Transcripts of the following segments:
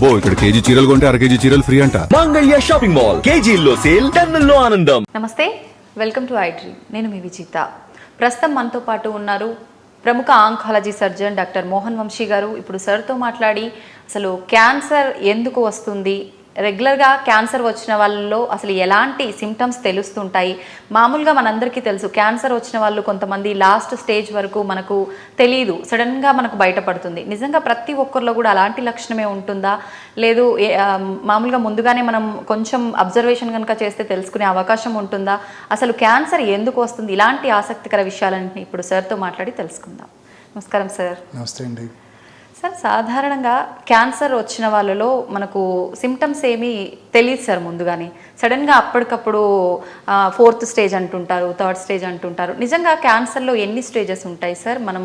అబ్బో ఇక్కడ కేజీ చీరలు కొంటే అర కేజీ చీరలు ఫ్రీ అంట. మంగళ్య షాపింగ్ మాల్, కేజీల్లో సేల్, టన్నుల్లో ఆనందం. నమస్తే, వెల్కమ్ టు ఐడ్రీమ్. నేను మీ విజిత. ప్రస్తుతం మనతో పాటు ఉన్నారు ప్రముఖ oncology surgeon doctor Mohan Vamsi గారు. ఇప్పుడు సార్తో మాట్లాడి అసలు క్యాన్సర్ ఎందుకు వస్తుంది, రెగ్యులర్గా క్యాన్సర్ వచ్చిన వాళ్ళలో అసలు ఎలాంటి సిమ్టమ్స్ తెలుస్తుంటాయి. మామూలుగా మనందరికీ తెలుసు క్యాన్సర్ వచ్చిన వాళ్ళు కొంతమంది లాస్ట్ స్టేజ్ వరకు మనకు తెలియదు, సడన్గా మనకు బయటపడుతుంది. నిజంగా ప్రతి ఒక్కరిలో కూడా అలాంటి లక్షణమే ఉంటుందా, లేదు మామూలుగా ముందుగానే మనం కొంచెం అబ్జర్వేషన్ కనుక చేస్తే తెలుసుకునే అవకాశం ఉంటుందా, అసలు క్యాన్సర్ ఎందుకు వస్తుంది, ఇలాంటి ఆసక్తికర విషయాలన్నీ ఇప్పుడు సార్తో మాట్లాడి తెలుసుకుందాం. నమస్కారం సార్. నమస్తే అండి. సార్, సాధారణంగా క్యాన్సర్ వచ్చిన వాళ్ళలో మనకు సిమ్టమ్స్ ఏమీ తెలియదు సార్ ముందుగానే. సడన్గా అప్పటికప్పుడు 4th స్టేజ్ అంటుంటారు, 3rd స్టేజ్ అంటుంటారు. నిజంగా క్యాన్సర్లో ఎన్ని స్టేజెస్ ఉంటాయి సార్? మనం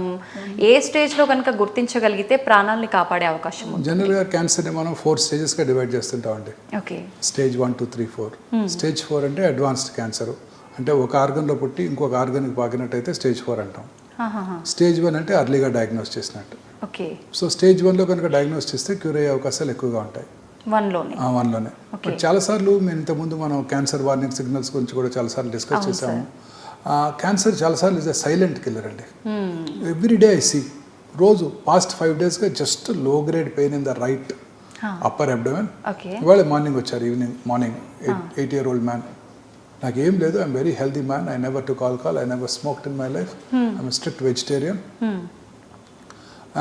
ఏ స్టేజ్లో కనుక గుర్తించగలిగితే ప్రాణాలని కాపాడే అవకాశం ఉంది? జనరల్గా క్యాన్సర్ని మనం 4 స్టేజెస్గా డివైడ్ చేస్తుంటామండి. ఓకే. స్టేజ్ 1, 2, 3, 4. స్టేజ్ 4 అంటే అడ్వాన్స్డ్ క్యాన్సర్, అంటే ఒక ఆర్గన్లో పుట్టి ఇంకొక ఆర్గన్కి పాకినట్టయితే స్టేజ్ 4 అంటాం. స్టేజ్ 1 అంటే అర్లీగా డయాగ్నోస్ చేసినట్టు. ఓకే. సో స్టేజ్ 1లో కనుక డయాగ్నోస్ చేస్తే క్యూర్ అయ్యే అవకాశాలు ఎక్కువగా ఉంటాయి. 1లోనే. బట్ చాలాసార్లు ఇంతకుముందు మనం క్యాన్సర్ వార్నింగ్ సిగ్నల్స్ గురించి కూడా చాలాసార్లు డిస్కస్ చేసాము. క్యాన్సర్ చాలాసార్లు ఇస్ అ సైలెంట్ కిల్లర్ అండి. ఎవ్రీడే ఐ సీ, రోజు పాస్ట్ 5 డేస్గా just low grade pain in the right upper abdomen. ఇవాళ మార్నింగ్ వచ్చారు, మార్నింగ్ 8-year-old మ్యాన్. నాకేం లేదు, I'm very healthy man, I never to call, I never smoked in my life, I'm strict vegetarian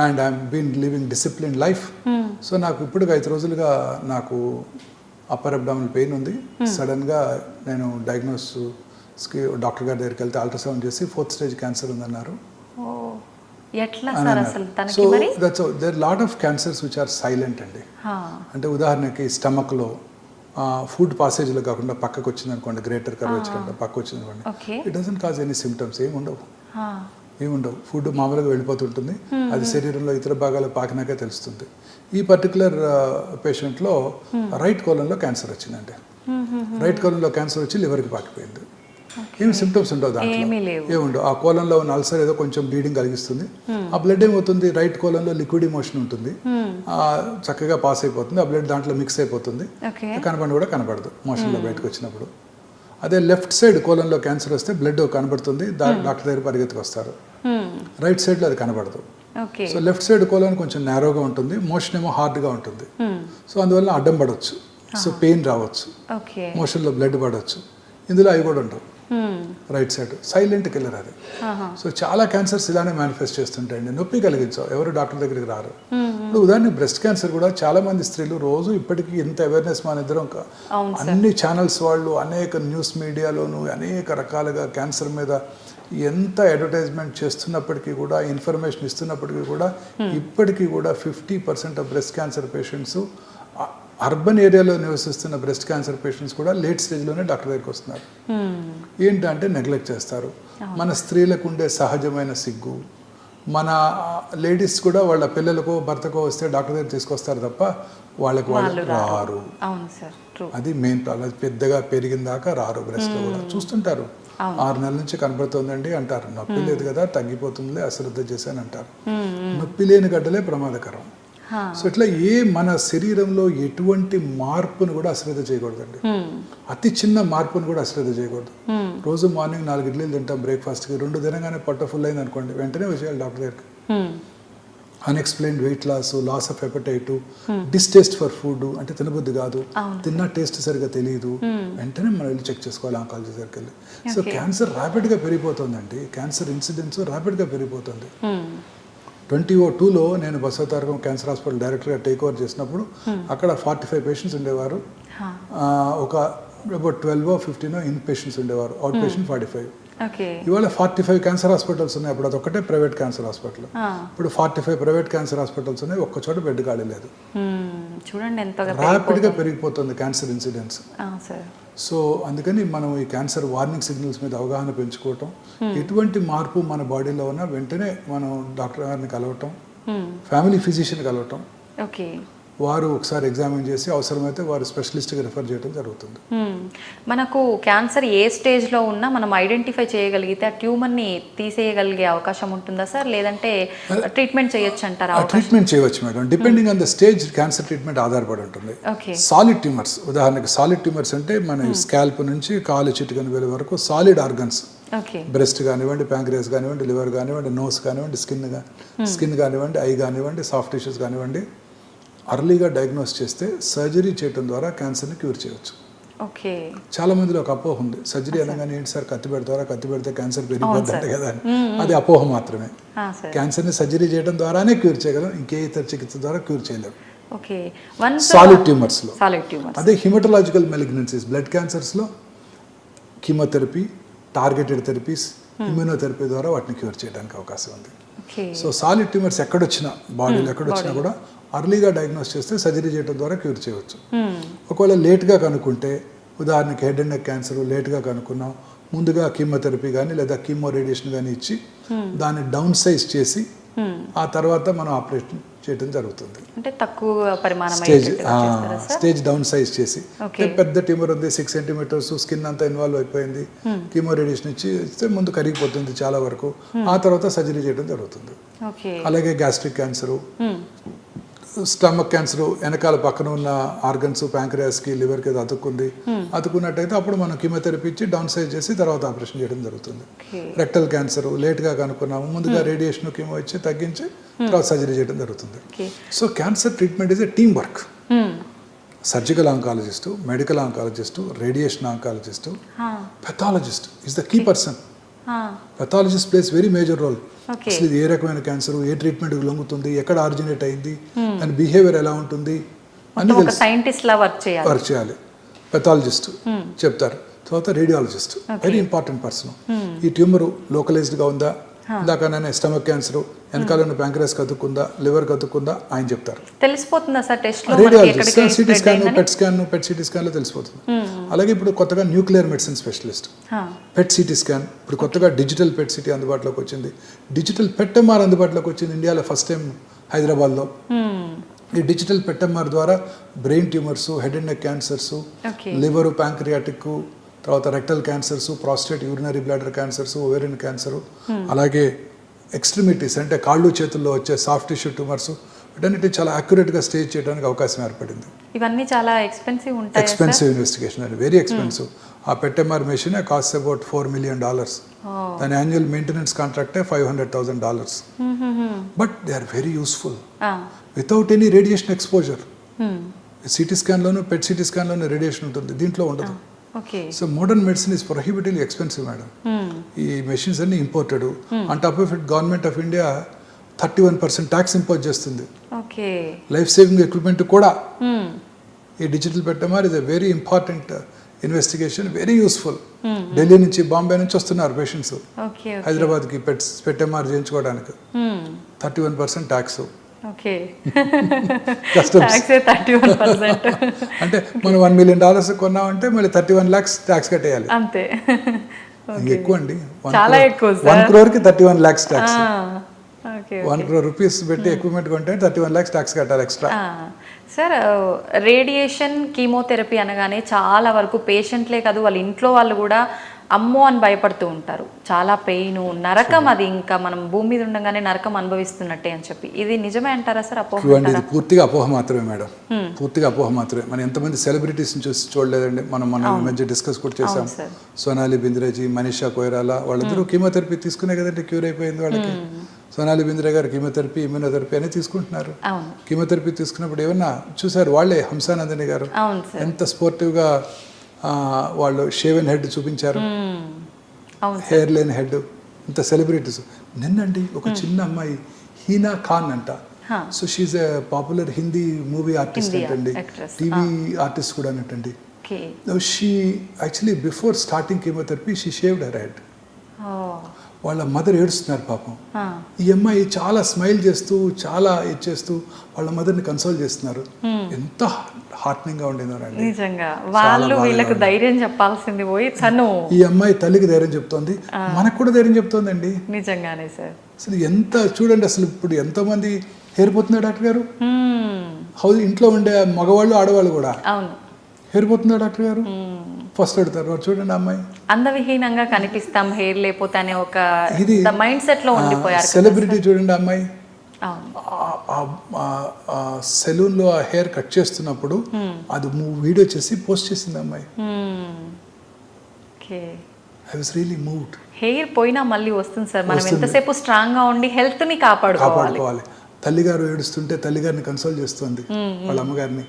and I'm been living discipline life. So నాకు ఇప్పుడు 5 రోజులుగా నాకు upper abdominal pain ఉంది. సడన్గా నేను డయాగ్నోస్కి డాక్టర్ గారి దగ్గరికి వెళ్తే అల్ట్రాసౌండ్ చేసి 4th స్టేజ్ క్యాన్సర్ ఉందన్నారు. So that's there lot of cancers which are silent అండి. అంటే ఉదాహరణకి స్టమక్లో ఫుడ్ పాసేజ్లో కాకుండా పక్కకు వచ్చింది అనుకోండి, గ్రేటర్ కర్వేచర్ పక్కకు వచ్చింది అనుకోండి, it doesn't cause any symptoms, ఏముండవు. ఫుడ్ మామూలుగా వెళ్ళిపోతుంటుంది, అది శరీరంలో ఇతర భాగాలు పాకినాకే తెలుస్తుంది. ఈ పర్టికులర్ పేషెంట్లో రైట్ కోలంలో క్యాన్సర్ వచ్చిందండి. రైట్ కోలంలో క్యాన్సర్ వచ్చి లివర్కి పాకిపోయింది. ఏమి సిమ్టమ్స్ ఉండవు దాంట్లో, ఏముండవు. ఆ కోలంలో ఉన్న అల్సర్ ఏదో కొంచెం బ్లీడింగ్ కలిగిస్తుంది. ఆ బ్లడ్ ఏమవుతుంది, రైట్ కోలంలో లిక్విడ్ మోషన్ ఉంటుంది, చక్కగా పాస్ అయిపోతుంది. ఆ బ్లడ్ దాంట్లో మిక్స్ అయిపోతుంది, కనపడి కూడా కనపడదు మోషన్లో బయటకు వచ్చినప్పుడు. అదే లెఫ్ట్ సైడ్ కోలంలో క్యాన్సర్ వస్తే బ్లడ్ కనబడుతుంది, డాక్టర్ దగ్గర పరిగెత్తుకు వస్తారు. రైట్ సైడ్లో అది కనబడదు. సో లెఫ్ట్ సైడ్ కోలన్ కొంచెం నేరోగా ఉంటుంది, మోషన్ ఏమో హార్డ్గా ఉంటుంది. సో అందువల్ల అడ్డం పడవచ్చు, సో పెయిన్ రావచ్చు, మోషన్లో బ్లడ్ పడవచ్చు. ఇందులో అవి కూడా ఉండవు. రైట్ సైడ్ సైలెంట్ కిల్లర్ అది. సో చాలా క్యాన్సర్స్ ఇలానే మేనిఫెస్ట్ చేస్తుంటాయండి, నొప్పి కలిగించావు, ఎవరు డాక్టర్ దగ్గరికి రారు. ఇప్పుడు ఉదాహరణ బ్రెస్ట్ క్యాన్సర్ కూడా చాలా మంది స్త్రీలు రోజు ఇప్పటికీ ఎంత అవేర్నెస్ మన ఇద్దరం అన్ని ఛానల్స్ వాళ్ళు అనేక న్యూస్ మీడియాలోను అనేక రకాలుగా క్యాన్సర్ మీద ఎంత అడ్వర్టైజ్మెంట్ చేస్తున్నప్పటికీ కూడా, ఇన్ఫర్మేషన్ ఇస్తున్నప్పటికీ కూడా, ఇప్పటికీ కూడా 50% of breast cancer patients, urban ఏరియాలో నివసిస్తున్న బ్రెస్ట్ క్యాన్సర్ పేషెంట్స్ కూడా లేట్ స్టేజ్లోనే డాక్టర్ దగ్గరికి వస్తున్నారు. ఏంటంటే నెగ్లెక్ట్ చేస్తారు. మన స్త్రీలకు ఉండే సహజమైన సిగ్గు, మన లేడీస్ కూడా వాళ్ళ పిల్లలకో భర్తకో వస్తే డాక్టర్ దగ్గర తీసుకొస్తారు తప్ప వాళ్ళకి వాళ్ళు రారు. అది మెయిన్ ప్రాబ్లం. పెద్దగా పెరిగిన దాకా రారు. బ్రెస్ట్లో కూడా చూస్తుంటారు, 6 నెలల నుంచి కనబడుతుందండి అంటారు, నొప్పి లేదు కదా తగ్గిపోతుంది, అశ్రద్ధ చేశాను అంటారు. నొప్పి లేని గడ్డలే ప్రమాదకరం. సో ఇట్లా మన శరీరంలో ఎటువంటి మార్పును కూడా అశ్రద్ధ చేయకూడదండి. అతి చిన్న మార్పును కూడా అశ్రద్ధ చేయకూడదు. రోజు మార్నింగ్ 4 ఇడ్లీలు తింటాం బ్రేక్ఫాస్ట్కి, 2 తినగానే పొట్ట ఫుల్ అయింది అనుకోండి, వెంటనే వచ్చేయాలి డాక్టర్ దగ్గరికి. Unexplained weight loss of appetite, distaste for food, అంటే తినబుద్ధి కాదు, తిన్న టేస్ట్ సరిగా తెలియదు, వెంటనే మనం వెళ్ళి చెక్ చేసుకోవాలి ఆంకాలజీ దగ్గరికి వెళ్ళి. సో క్యాన్సర్ ర్యాపిడ్గా పెరిగిపోతుందండి, క్యాన్సర్ ఇన్సిడెన్స్ ర్యాపిడ్గా పెరిగిపోతుంది. 2002లో నేను బసవతారకం క్యాన్సర్ హాస్పిటల్ డైరెక్టర్గా టేక్ ఓవర్ చేసినప్పుడు అక్కడ 45 పేషెంట్స్ ఉండేవారు, ఒక అబౌట్ 12-15 ఇన్ పేషెంట్స్ ఉండేవారు, అవుట్ పేషెంట్ 45. ఇవాళ 45 క్యాన్సర్ హాస్పిటల్స్ ఉన్నాయి. అప్పుడు అదొక్కటే ప్రైవేట్ క్యాన్సర్ హాస్పిటల్. ఇప్పుడు 45 ప్రైవేట్ క్యాన్సర్ హాస్పిటల్స్ ఉన్నాయి, ఒక్క చోట బెడ్ ఖాళీ లేదు. చూడండి ఎంత ర్యాపిడ్గా పెరిగిపోతుంది క్యాన్సర్ ఇన్సిడెన్స్. సో అందుకని మనం ఈ క్యాన్సర్ వార్నింగ్ సిగ్నల్స్ మీద అవగాహన పెంచుకోవటం, ఎటువంటి మార్పు మన బాడీలో ఉన్నా వెంటనే మనం డాక్టర్ గారిని కలవటం, ఫ్యామిలీ ఫిజిషియన్ కలవటం. వారు ఒకసారి ఎగ్జామిన్ చేసి అవసరమైతే వారు స్పెషలిస్ట్కి రిఫర్ చేయడం జరుగుతుంది. మనకు క్యాన్సర్ ఏ స్టేజ్లో ఉన్నా మనం ఐడెంటిఫై చేయగలిగితే ఆ ట్యూమర్ని తీసేయగలిగే అవకాశం ఉంటుందా సార్, లేదంటే ట్రీట్మెంట్ చేయొచ్చు అంటారా? ట్రీట్మెంట్ చేయవచ్చు madam, depending on the stage cancer treatment ఆధారపడి ఉంటుంది. సాలిడ్ ట్యూమర్స్, ఉదాహరణకి సాలిడ్ ట్యూమర్స్ అంటే మన స్కాల్ప్ నుంచి కాలు చిటికన వేలు వరకు సాలిడ్ ఆర్గన్స్, బ్రెస్ట్ కానివ్వండి, ప్యాంక్రియాస్ కానివ్వండి, లివర్ కానివ్వండి, నోస్ కానివ్వండి, స్కిన్ కానివ్వండి, ఐ కానివ్వండి, సాఫ్ట్ టిష్యూస్ కానివ్వండి, అర్లీగా డయాగ్నోస్ చేస్తే సర్జరీ చేయడం ద్వారా క్యాన్సర్ని క్యూర్ చేయవచ్చు. చాలా మందిలో ఒక అపోహ ఉంది, సర్జరీ అనగానే ఏంటి సార్ కత్తి పెడితే క్యాన్సర్ పెరిగిపోద్దంటే కదా అని. అది అపోహ మాత్రమే. క్యాన్సర్ని సర్జరీ చేయడం ద్వారానే క్యూర్ చేయగలం, ఇంకే ఇతర చికిత్స ద్వారా క్యూర్ చేయలేము. సాలిడ్ ట్యూమర్స్లో. అదే హిమటలాజికల్ మెలిగ్నెన్సీస్, బ్లడ్ క్యాన్సర్స్లో కీమోథెరపీ, టార్గెటెడ్ థెరపీస్, ఇమ్యూనోథెరపీ ద్వారా వాటిని క్యూర్ చేయడానికి అవకాశం ఉంది. సో సాలిడ్ ట్యూమర్స్ ఎక్కడొచ్చినా, బాడీలో ఎక్కడొచ్చినా కూడా అర్లీగా డయాగ్నోస్ చేస్తే సర్జరీ చేయడం ద్వారా క్యూర్ చేయవచ్చు. ఒకవేళ లేట్గా కనుక్కుంటే, ఉదాహరణకి హెడ్ అండ్ నెక్ క్యాన్సర్ లేట్గా కనుక్కున్నాం, ముందుగా కీమోథెరపీ కానీ లేదా కీమో రేడియేషన్ కానీ ఇచ్చి దాన్ని డౌన్ సైజ్ చేసి ఆ తర్వాత మనం ఆపరేషన్ చేయడం జరుగుతుంది. అంటే తక్కువ పరిమాణం స్టేజ్ డౌన్ సైజ్ చేసి, పెద్ద ట్యూమర్ ఉంది 6 సెంటీమీటర్స్, స్కిన్ అంతా ఇన్వాల్వ్ అయిపోయింది, కీమో రేడియేషన్ ఇస్తే ముందు కరిగిపోతుంది చాలా వరకు, ఆ తర్వాత సర్జరీ చేయడం జరుగుతుంది. అలాగే గ్యాస్ట్రిక్ క్యాన్సరు, స్టమక్ క్యాన్సర్, వెనకాల పక్కన ఉన్న ఆర్గన్స్ ప్యాంక్రియాస్కి, లివర్కి అతుక్కున్నట్టయితే అప్పుడు మనం కీమోథెరపీ ఇచ్చి డౌన్ సైజ్ చేసి తర్వాత ఆపరేషన్ చేయడం జరుగుతుంది. రెక్టల్ క్యాన్సర్ లేట్గా కనుక్కున్నాము, ముందుగా రేడియేషన్ కీమో ఇచ్చి తగ్గించి తర్వాత సర్జరీ చేయడం జరుగుతుంది. So cancer treatment is a team work. Surgical oncologist, medical oncologist, radiation oncologist, pathologist is the key person. Pathologist plays very major role. అసలు ఇది ఏ రకమైన క్యాన్సర్, ఏ ట్రీట్మెంట్కి లొంగుతుంది, ఎక్కడ ఆరిజినేట్ అయింది, దాని బిహేవియర్ ఎలా ఉంటుంది అని వర్క్ చేయాలి. పెథాలజిస్ట్ చెప్తారు. తర్వాత రేడియాలజిస్ట్, వెరీ ఇంపార్టెంట్ పర్సన్. ఈ ట్యూమర్ లోకలైజ్డ్గా ఉందా, ఇందాక నేను స్టమక్ క్యాన్సర్ వెనకాల ఉన్న ప్యాంక్రియాస్ కతుక్కుందా, లివర్ కతుక్కుందా ఆయన చెప్తారు. తెలిసిపోతుందా సార్ టెస్ట్ లో? రేడియాలజిస్ట్ సిటీ స్కాన్, పెట్ సిటీ స్కాన్ లో తెలిసిపోతుంది. అలాగే ఇప్పుడు కొత్తగా న్యూక్లియర్ మెడిసిన్ స్పెషలిస్ట్, పెట్ సిటీ స్కాన్, ఇప్పుడు కొత్తగా డిజిటల్ పెట్ సిటీ అందుబాటులోకి వచ్చింది, డిజిటల్ పెట్ఎంఆర్ అందుబాటులోకి వచ్చింది ఇండియాలో ఫస్ట్ టైం హైదరాబాద్లో. ఈ డిజిటల్ పెట్ఎంఆర్ ద్వారా brain tumours, head and neck cancers, liver, pancreatic, తర్వాత rectal cancers, prostate, urinary bladder cancers, ovarian cancer, అలాగే ఎక్స్ట్రిమిటీస్ అంటే కాళ్ళు చేతుల్లో వచ్చే సాఫ్ట్ టిష్యూ ట్యూమర్స్, వీటన్నిటి చాలా అక్యురేట్గా స్టేజ్ చేయడానికి అవకాశం ఏర్పడింది. ఇవన్నీ చాలా ఎక్స్పెన్సివ్ ఉంటాయి. ఎక్స్పెన్సివ్ ఇన్వెస్టిగేషన్ అండి, వెరీ ఎక్స్పెన్సివ్. ఆ PET MR machine cost about $4 million. దాని యాన్యువల్ మెయింటెనెన్స్ కాంట్రాక్టే $500,000. But they are very useful without any radiation exposure. CT స్కాన్లోను, పెట్ సిటీ స్కాన్లోను రేడియేషన్ ఉంటుంది, దీంట్లో ఉండదు. So modern medicine is prohibitively expensive madam. ఈ మెషిన్స్ అన్ని imported. On top of it government of India 31% tax impose చేస్తుంది. Life saving equipment కూడా. ఈ digital PET MR is a very important investigation, very useful. Delhi నుంచి, బాంబే నుంచి వస్తున్నారు పేషెంట్స్ హైదరాబాద్కి పెట్ఎంఆర్ చేయించుకోవడానికి. 31% ట్యాక్స్. అంటే మనం $1 million కొన్నామంటే మళ్ళీ 31 lakhs ట్యాక్స్ కట్టేయాలి. అంతే, ఎక్కువ అండి. చాలా ఎక్కువ. 1 crore కి 31 lakhs ట్యాక్స్. 1 crore rupees పెట్టి ఎక్విప్మెంట్ కొంటే 31 lakhs ట్యాక్స్ కట్టాలి ఎక్స్ట్రా. సార్, రేడియేషన్, కీమోథెరపీ అనగానే చాలా వరకు పేషెంట్లే కాదు వాళ్ళ ఇంట్లో వాళ్ళు కూడా అమ్మో అని భయపడుతూ ఉంటారు. చాలా పెయిన్, నరకం, అది ఇంకా మనం భూమి మీద ఉండగానే నరకం అనుభవిస్తున్నట్టే అని చెప్పి. ఇది నిజమే అంటారా సార్? అపోహ? ఇది పూర్తిగా అపోహ మాత్రమే మేడం, పూర్తిగా అపోహ మాత్రమే. మనం ఎంతమంది సెలబ్రిటీస్ని చూసి చూడలేదండి. మనం మధ్య డిస్కస్ కూడా చేసాం. సోనాలి బింద్రేజీ, మనీషా కొయిరాలా, వాళ్ళందరూ కీమోథెరపీ తీసుకునే కదండి క్యూర్ అయిపోయింది వాళ్ళకి. సోనాలి బింద్రే గారు కీమోథెరపీ, ఇమ్యూనోథెరపీ అని తీసుకుంటున్నారు. కీమోథెరపీ తీసుకున్నప్పుడు ఏమన్నా చూసారు వాళ్ళే, హంసానందని గారు ఎంత స్పోర్టివ్గా వాళ్ళు షేవెన్ హెడ్ చూపించారు, హెయిర్ లైన్ హెడ్. ఇంత సెలబ్రిటీస్. నిన్నండి ఒక చిన్న అమ్మాయి హీనా ఖాన్ అంట. So she's a popular Hindi movie artist అంటండి, టీవీ ఆర్టిస్ట్ కూడా అన్నట్టండి. She actually before starting chemotherapy she shaved her head. వాళ్ళ మదర్ ఏడుస్తున్నారు పాపం. ఈ అమ్మాయి చాలా స్మైల్ చేస్తూ, చాలా ఇచ్చేస్తూ వాళ్ళ మదర్ని కన్సోల్ చేస్తున్నారు. ఎంత హార్ట్నింగ్ గా ఉండేదోనండి. నిజంగా వాళ్ళు వీళ్ళకి ధైర్యం చెప్పాల్సింది పోయి తను, ఈ అమ్మాయి తల్లికి ధైర్యం చెప్తోంది, మనకు కూడా ధైర్యం చెప్తోందండి. నిజంగానే సార్. అసలు ఎంత చూడండి, అసలు ఇప్పుడు ఎంతోమంది హెయిర్ పోతుందా డాక్టర్ గారు? Hmm. హౌస్ ఇంట్లో ఉండే మగవాళ్ళు ఆడవాళ్ళు కూడా అవును. హెయిర్ పోతుందా డాక్టర్ గారు? ఫస్ట్ అడుగుతారు, చూడండి అమ్మాయి అందవిహీనంగా కనిపిస్తాం హెయిర్ లేకపోతే అనే ఒక ఇది మైండ్ సెట్ లో ఉండిపోయారు. సెలబ్రిటీ చూడండి అమ్మాయి అవును. సెలూన్లో ఆ హెయిర్ కట్ చేస్తున్నప్పుడు అది వీడియో చేసి పోస్ట్ చేసింది అమ్మాయి. Okay. I was really moved. Hair పోయినా మళ్ళీ వస్తుంది సార్. మనం ఎంతసేపు స్ట్రాంగ్ గా ఉండి హెల్త్ ని కాపాడుకోవాలి. తల్లిగారు ఏడుస్తుంటే తల్లిగారిని కన్సోల్ చేస్తుంది వాళ్ళ అమ్మగారిని.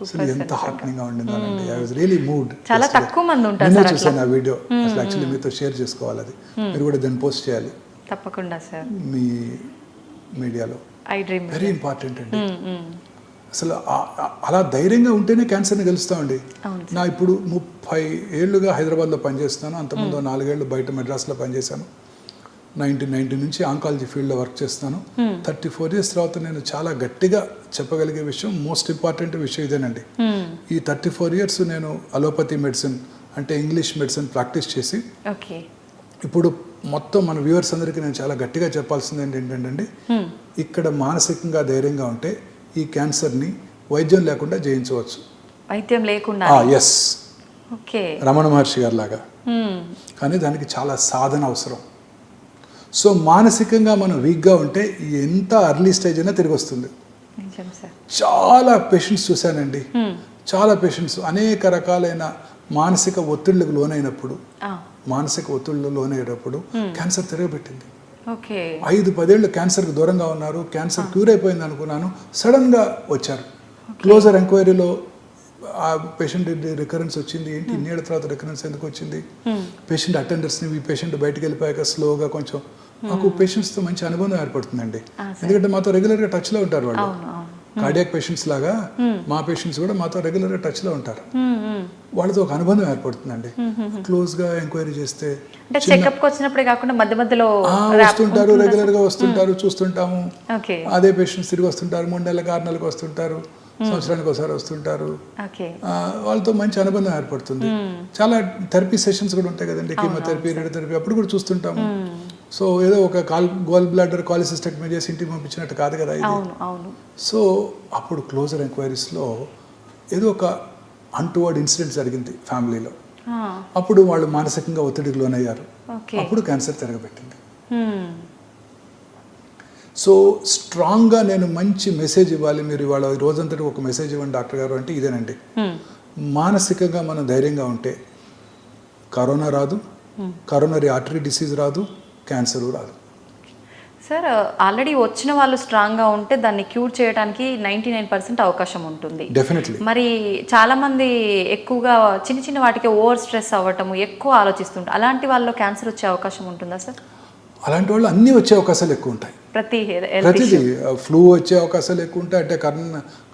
అసలు ఎంత హార్ట్నింగ్ గా ఉండింది అనండి. I was really moved. చాలా తక్కువ మంది ఉంటారు నేను చూసాను ఆ వీడియో. అసలు యాక్చువల్లీ మీతో షేర్ చేసుకోవాలి అది. మీరు కూడా దాన్ని పోస్ట్ చేయాలి తప్పకుండా సార్ మీ మీడియాలో. ఐ డ్రీమ్ వెరీ ఇంపార్టెంట్ అండి. అసలు అలా ధైర్యంగా ఉంటేనే క్యాన్సర్ని గెలుస్తామండి. నా ఇప్పుడు 30 ఏళ్ళుగా హైదరాబాద్లో పనిచేస్తున్నాను. అంతకుముందు 4 ఏళ్ళు బయట మెడ్రాస్లో పనిచేశాను. 1990 నుంచి ఆంకాలజీ ఫీల్డ్లో వర్క్ చేస్తున్నాను. 34 ఇయర్స్ తర్వాత నేను చాలా గట్టిగా చెప్పగలిగే విషయం, మోస్ట్ ఇంపార్టెంట్ విషయం ఇదేనండి. ఈ 34 ఇయర్స్ నేను అలోపతి మెడిసిన్ అంటే ఇంగ్లీష్ మెడిసిన్ ప్రాక్టీస్ చేసి ఇప్పుడు మొత్తం మన వ్యూవర్స్ అందరికీ నేను చాలా గట్టిగా చెప్పాల్సింది ఏంటంటే, ఇక్కడ మానసికంగా ధైర్యంగా ఉంటే ఈ క్యాన్సర్ని వైద్యం లేకుండా జయించవచ్చు. వైద్యం లేకుండా? ఎస్. ఓకే. రమణ మహర్షి గారి లాగా. కానీ దానికి చాలా సాధన అవసరం. సో మానసికంగా మనం వీక్గా ఉంటే ఎంత అర్లీ స్టేజ్ అయినా తిరిగి వస్తుంది. చాలా పేషెంట్స్ చూశానండి. చాలా పేషెంట్స్ అనేక రకాలైన మానసిక ఒత్తిళ్లకు లోనైనప్పుడు క్యాన్సర్ తిరగబెట్టింది. 5-10 ఏళ్ళు క్యాన్సర్కి దూరంగా ఉన్నారు. క్యాన్సర్ క్యూర్ అయిపోయింది అనుకున్నాను. సడన్గా వచ్చారు. క్లోజర్ ఎంక్వైరీలో ఆ పేషెంట్ రికరెన్స్ వచ్చింది. ఏంటి ఇన్నేళ్ల తర్వాత రికరెన్స్ ఎందుకు వచ్చింది? పేషెంట్ అటెండర్స్ని ఈ పేషెంట్ బయటకు వెళ్ళిపోయాక స్లోగా కొంచెం మాకు పేషెంట్స్తో మంచి అనుబంధం ఏర్పడుతుందండి. ఎందుకంటే మాతో రెగ్యులర్గా టచ్లో ఉంటారు వాళ్ళు. కార్డియాక్ పేషెంట్స్ లాగా మా పేషెంట్స్ కూడా మాతో రెగ్యులర్గా టచ్లో ఉంటారు. వాళ్ళతో ఒక అనుబంధం ఏర్పడుతుందండి. క్లోజ్గా ఎంక్వైరీ చేస్తే వస్తుంటారు, రెగ్యులర్గా వస్తుంటారు, చూస్తుంటాము. అదే పేషెంట్స్ తిరిగి వస్తుంటారు, 3 నెలలకు 6 నెలలకు వస్తుంటారు, సంవత్సరానికి ఒకసారి వస్తుంటారు. వాళ్ళతో మంచి అనుబంధం ఏర్పడుతుంది. చాలా థెరపీ సెషన్స్ కూడా ఉంటాయి కదండి, కీమోథెరపీ, రేడియోథెరపీ, అప్పుడు కూడా చూస్తుంటాము. సో ఏదో ఒక గోల్ బ్లాడర్ కాలిసిస్టెక్టమీ చేసి ఇంటికి పంపించినట్టు కాదు కదా ఇది. సో అప్పుడు క్లోజర్ ఎంక్వైరీస్లో ఏదో ఒక అన్టువర్డ్ ఇన్సిడెంట్ జరిగింది ఫ్యామిలీలో. అప్పుడు వాళ్ళు మానసికంగా ఒత్తిడికి లోనయ్యారు. అప్పుడు క్యాన్సర్ తిరగబెట్టింది. సో స్ట్రాంగ్గా నేను మంచి మెసేజ్ ఇవ్వాలి, మీరు ఇవాళ రోజంతటి ఒక మెసేజ్ ఇవ్వండి డాక్టర్ గారు అంటే ఇదేనండి. మానసికంగా మనం ధైర్యంగా ఉంటే కరోనా రాదు, కరోనరీ ఆర్టరీ డిసీజ్ రాదు, క్యాన్సర్ రాదు. సార్ ఆల్రెడీ వచ్చిన వాళ్ళు స్ట్రాంగ్గా ఉంటే దాన్ని క్యూర్ చేయడానికి 99% అవకాశం ఉంటుంది. డెఫినెట్లీ. మరి చాలామంది ఎక్కువగా చిన్న చిన్న వాటికి ఓవర్ స్ట్రెస్ అవ్వటము, ఎక్కువ ఆలోచిస్తుంటారు. అలాంటి వాళ్ళలో క్యాన్సర్ వచ్చే అవకాశం ఉంటుందా సార్? అలాంటి వాళ్ళు అన్నీ వచ్చే అవకాశాలు ఎక్కువ ఉంటాయి. ప్రతిదీ ఫ్లూ వచ్చే అవకాశాలు ఎక్కువ ఉంటాయి, అంటే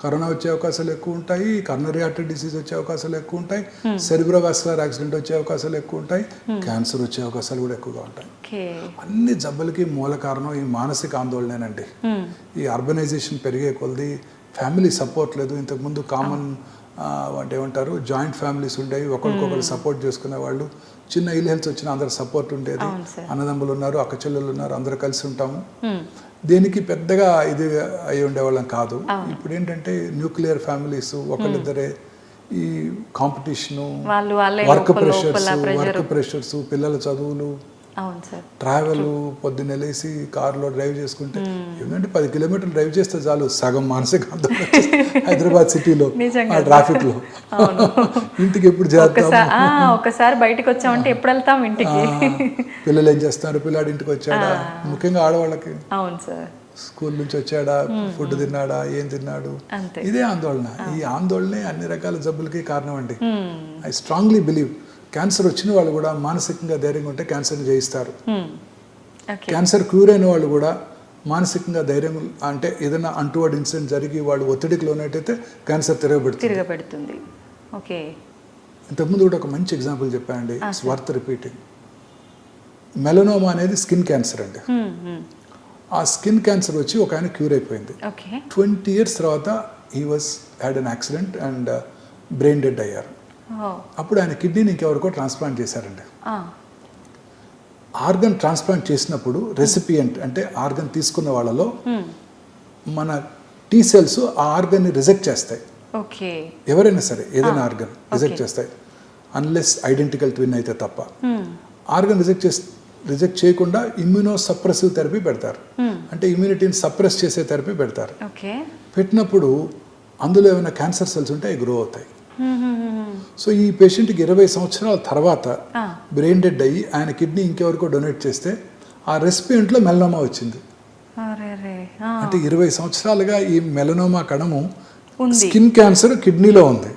కరోనా వచ్చే అవకాశాలు ఎక్కువ ఉంటాయి, కరోనరీ ఆర్టరీ డిసీజ్ వచ్చే అవకాశాలు ఎక్కువ ఉంటాయి, సెరిబ్రోవాస్కులర్ యాక్సిడెంట్ వచ్చే అవకాశాలు ఎక్కువ ఉంటాయి, క్యాన్సర్ వచ్చే అవకాశాలు కూడా ఎక్కువగా ఉంటాయి. అన్ని జబ్బులకి మూల కారణం ఈ మానసిక ఆందోళనేనండి. ఈ అర్బనైజేషన్ పెరిగే కొలది ఫ్యామిలీ సపోర్ట్ లేదు. ఇంతకుముందు కామన్ అంటే ఏమంటారు జాయింట్ ఫ్యామిలీస్ ఉండేవి, ఒకరికొకరు సపోర్ట్ చేసుకునే వాళ్ళు. చిన్న ఇల్ హెల్త్ వచ్చిన అందరు సపోర్ట్ ఉండేది. అన్నదమ్ములు ఉన్నారు, అక్క చెల్లెలు ఉన్నారు, అందరు కలిసి ఉంటాము. దేనికి పెద్దగా ఇది అయి ఉండేవాళ్ళం కాదు. ఇప్పుడు ఏంటంటే న్యూక్లియర్ ఫ్యామిలీస్, ఒకళ్ళిద్దరే, ఈ కాంపిటీషను, వర్క్ ప్రెషర్స్, పిల్లల చదువులు, ట్రావెల్, పొద్దున్న లేసి కారులో డ్రైవ్ చేసుకుంటే ఏంటంటే 10 కిలోమీటర్లు డ్రైవ్ చేస్తే చాలు సగం మానసిక ఆందోళన హైదరాబాద్ సిటీలో ఆ ట్రాఫిక్ లో. ఇంటికి ఎప్పుడు ఒకసారి బయటకు వచ్చామంటే ఎప్పుడు వెళ్తాం ఇంటికి? పిల్లలు ఏం చేస్తున్నారు, పిల్లాడి ఇంటికి వచ్చాడా, ముఖ్యంగా ఆడవాళ్ళకి స్కూల్ నుంచి వచ్చాడా, ఫుడ్ తిన్నాడా, ఏం తిన్నాడు, ఇదే ఆందోళన. ఈ ఆందోళనే అన్ని రకాల జబ్బులకి కారణం అండి. ఐ స్ట్రాంగ్లీ బిలీవ్ క్యాన్సర్ వచ్చిన వాళ్ళు కూడా మానసికంగా ధైర్యంగా ఉంటే క్యాన్సర్ని జయిస్తారు. క్యాన్సర్ క్యూర్ అయిన వాళ్ళు కూడా మానసికంగా ధైర్యం అంటే ఏదైనా అన్టువర్డ్ ఇన్సిడెంట్ జరిగి వాళ్ళు ఒత్తిడికి లోనట్టయితే క్యాన్సర్ తిరగబెడుతుంది. ఇంతకుముందు కూడా ఒక మంచి ఎగ్జాంపుల్ చెప్పానండి, ఇట్స్ వర్త్ రిపీటింగ్. మెలనోమా అనేది స్కిన్ క్యాన్సర్ అండి. ఆ స్కిన్ క్యాన్సర్ వచ్చి ఒక ఆయన క్యూర్ అయిపోయింది. 20 years తర్వాత he was had an accident and brain dead అయ్యారు. అప్పుడు ఆయన కిడ్నీని ఇంకెవరికో ట్రాన్స్ప్లాంట్ చేశారండి. ఆర్గన్ ట్రాన్స్ప్లాంట్ చేసినప్పుడు రెసిపియంట్ అంటే ఆర్గన్ తీసుకున్న వాళ్ళలో మన టీ సెల్స్ ఆ ఆర్గన్ని రిజెక్ట్ చేస్తాయి. ఓకే. ఎవరైనా సరే ఏదైనా ఆర్గన్ రిజెక్ట్ చేస్తాయి, అన్లెస్ ఐడెంటికల్ ట్విన్ అయితే తప్ప. ఆర్గన్ రిజెక్ట్ చేయకుండా ఇమ్యూనో సప్రెసివ్ థెరపీ పెడతారు, అంటే ఇమ్యూనిటీని సప్రెస్ చేసే థెరపీ పెడతారు. పెట్టినప్పుడు అందులో ఏమైనా క్యాన్సర్ సెల్స్ ఉంటే అవి గ్రో అవుతాయి. సో ఈ పేషెంట్కి 20 సంవత్సరాల తర్వాత బ్రెయిన్ డెడ్ అయ్యి ఆయన కిడ్నీ ఇంకెవరికో డొనేట్ చేస్తే ఆ రెసిపియంట్లో మెలనోమా వచ్చింది. అంటే 20 సంవత్సరాలుగా ఈ మెలనోమా కణము స్కిన్ క్యాన్సర్ కిడ్నీలో ఉంది.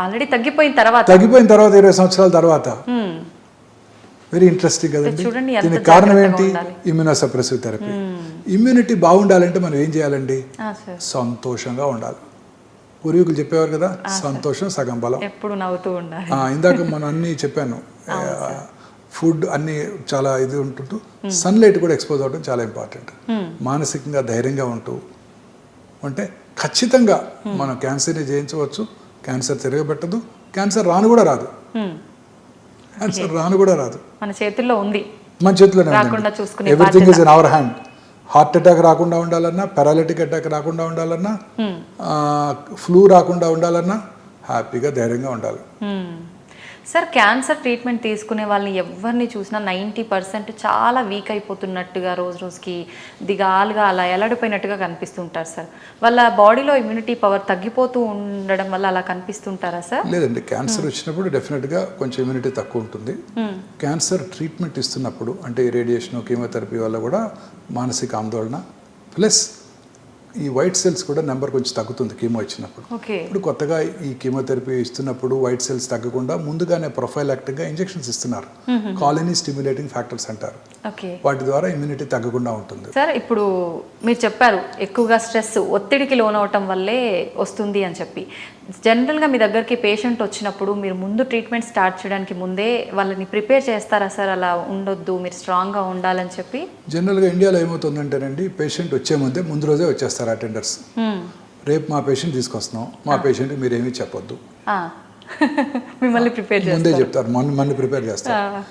ఆల్రెడీ తగ్గిపోయిన తర్వాత 20 సంవత్సరాల తర్వాత. వెరీ ఇంట్రెస్టింగ్ కదండి. దీనికి కారణం ఏంటి? Immunosuppressive therapy. ఇమ్యూనిటీ బాగుండాలంటే మనం ఏం చేయాలండి? సంతోషంగా ఉండాలి. పూర్వీకులు చెప్పేవారు కదా, సంతోషం సగం బలం. ఎప్పుడు నవ్వుతూ ఉండాలి. ఇందాక మనం అన్ని చెప్పాను, ఫుడ్ అన్ని చాలా ఇది ఉంటుంటూ సన్లైట్ కూడా ఎక్స్పోజ్ అవ్వడం చాలా ఇంపార్టెంట్. మానసికంగా ధైర్యంగా ఉంటూ అంటే ఖచ్చితంగా మనం క్యాన్సర్ని జయించవచ్చు. క్యాన్సర్ తిరగబెట్టదు, క్యాన్సర్ రాను కూడా రాదు. క్యాన్సర్ రాను కూడా రాదు, మన చేతుల్లో ఉంది, మన చేతిలోనే ఉంది. Everything is in our hand. Heart attack రాకుండా ఉండాలన్నా, పారాలిటిక్ అటాక్ రాకుండా ఉండాలన్నా, ఫ్లూ రాకుండా ఉండాలన్నా హ్యాపీగా ధైర్యంగా ఉండాలి. సార్, క్యాన్సర్ ట్రీట్మెంట్ తీసుకునే వాళ్ళని ఎవరిని చూసినా 90% చాలా వీక్ అయిపోతున్నట్టుగా, రోజు రోజుకి దిగాలుగా అలా ఎలాడిపోయినట్టుగా కనిపిస్తుంటారు సార్. వాళ్ళ బాడీలో ఇమ్యూనిటీ పవర్ తగ్గిపోతూ ఉండడం వల్ల అలా కనిపిస్తుంటారా సార్? లేదండి, క్యాన్సర్ వచ్చినప్పుడు డెఫినెట్గా కొంచెం ఇమ్యూనిటీ తక్కువ ఉంటుంది. క్యాన్సర్ ట్రీట్మెంట్ ఇస్తున్నప్పుడు అంటే రేడియేషన్, కీమోథెరపీ వల్ల కూడా మానసిక ఆందోళన ప్లస్ ఈ వైట్ సెల్స్ కూడా నెంబర్ కొంచెం తగ్గుతుంది కీమో ఇచ్చినప్పుడు. ఇప్పుడు కొత్తగా ఈ కీమోథెరపీ ఇస్తున్నప్పుడు వైట్ సెల్స్ తగ్గకుండా ముందుగానే ప్రొఫైలాక్టిక్గా ఇంజెక్షన్స్ ఇస్తున్నారు, కాలనీ స్టిమ్యులేటింగ్ ఫ్యాక్టర్స్ అంటారు. వాటి ద్వారా ఇమ్యూనిటీ తగ్గకుండా ఉంటుంది. సార్, ఇప్పుడు మీరు చెప్పారు ఎక్కువగా స్ట్రెస్, ఒత్తిడికి లోనవటం వల్లే వస్తుంది అని చెప్పి. జనరల్గా మీ దగ్గరికి పేషెంట్ వచ్చినప్పుడు మీరు ముందు ట్రీట్మెంట్ స్టార్ట్ చేయడానికి ముందే వాళ్ళని ప్రిపేర్ చేస్తారా సార్? అలా ఉండొద్దు, మీరు స్ట్రాంగ్గా ఉండాలని చెప్పి. జనరల్గా ఇండియాలో ఏమవుతుందంటేనండి, పేషెంట్ వచ్చే ముందు రోజే వచ్చేస్తారు అటెండర్స్. రేపు మా పేషెంట్ తీసుకొస్తున్నాం, మా పేషెంట్కి మీరు ఏమీ చెప్పొద్దు, మిమ్మల్ని ప్రిపేర్ ముందే చెప్తారు, మన ప్రిపేర్ చేస్తారు.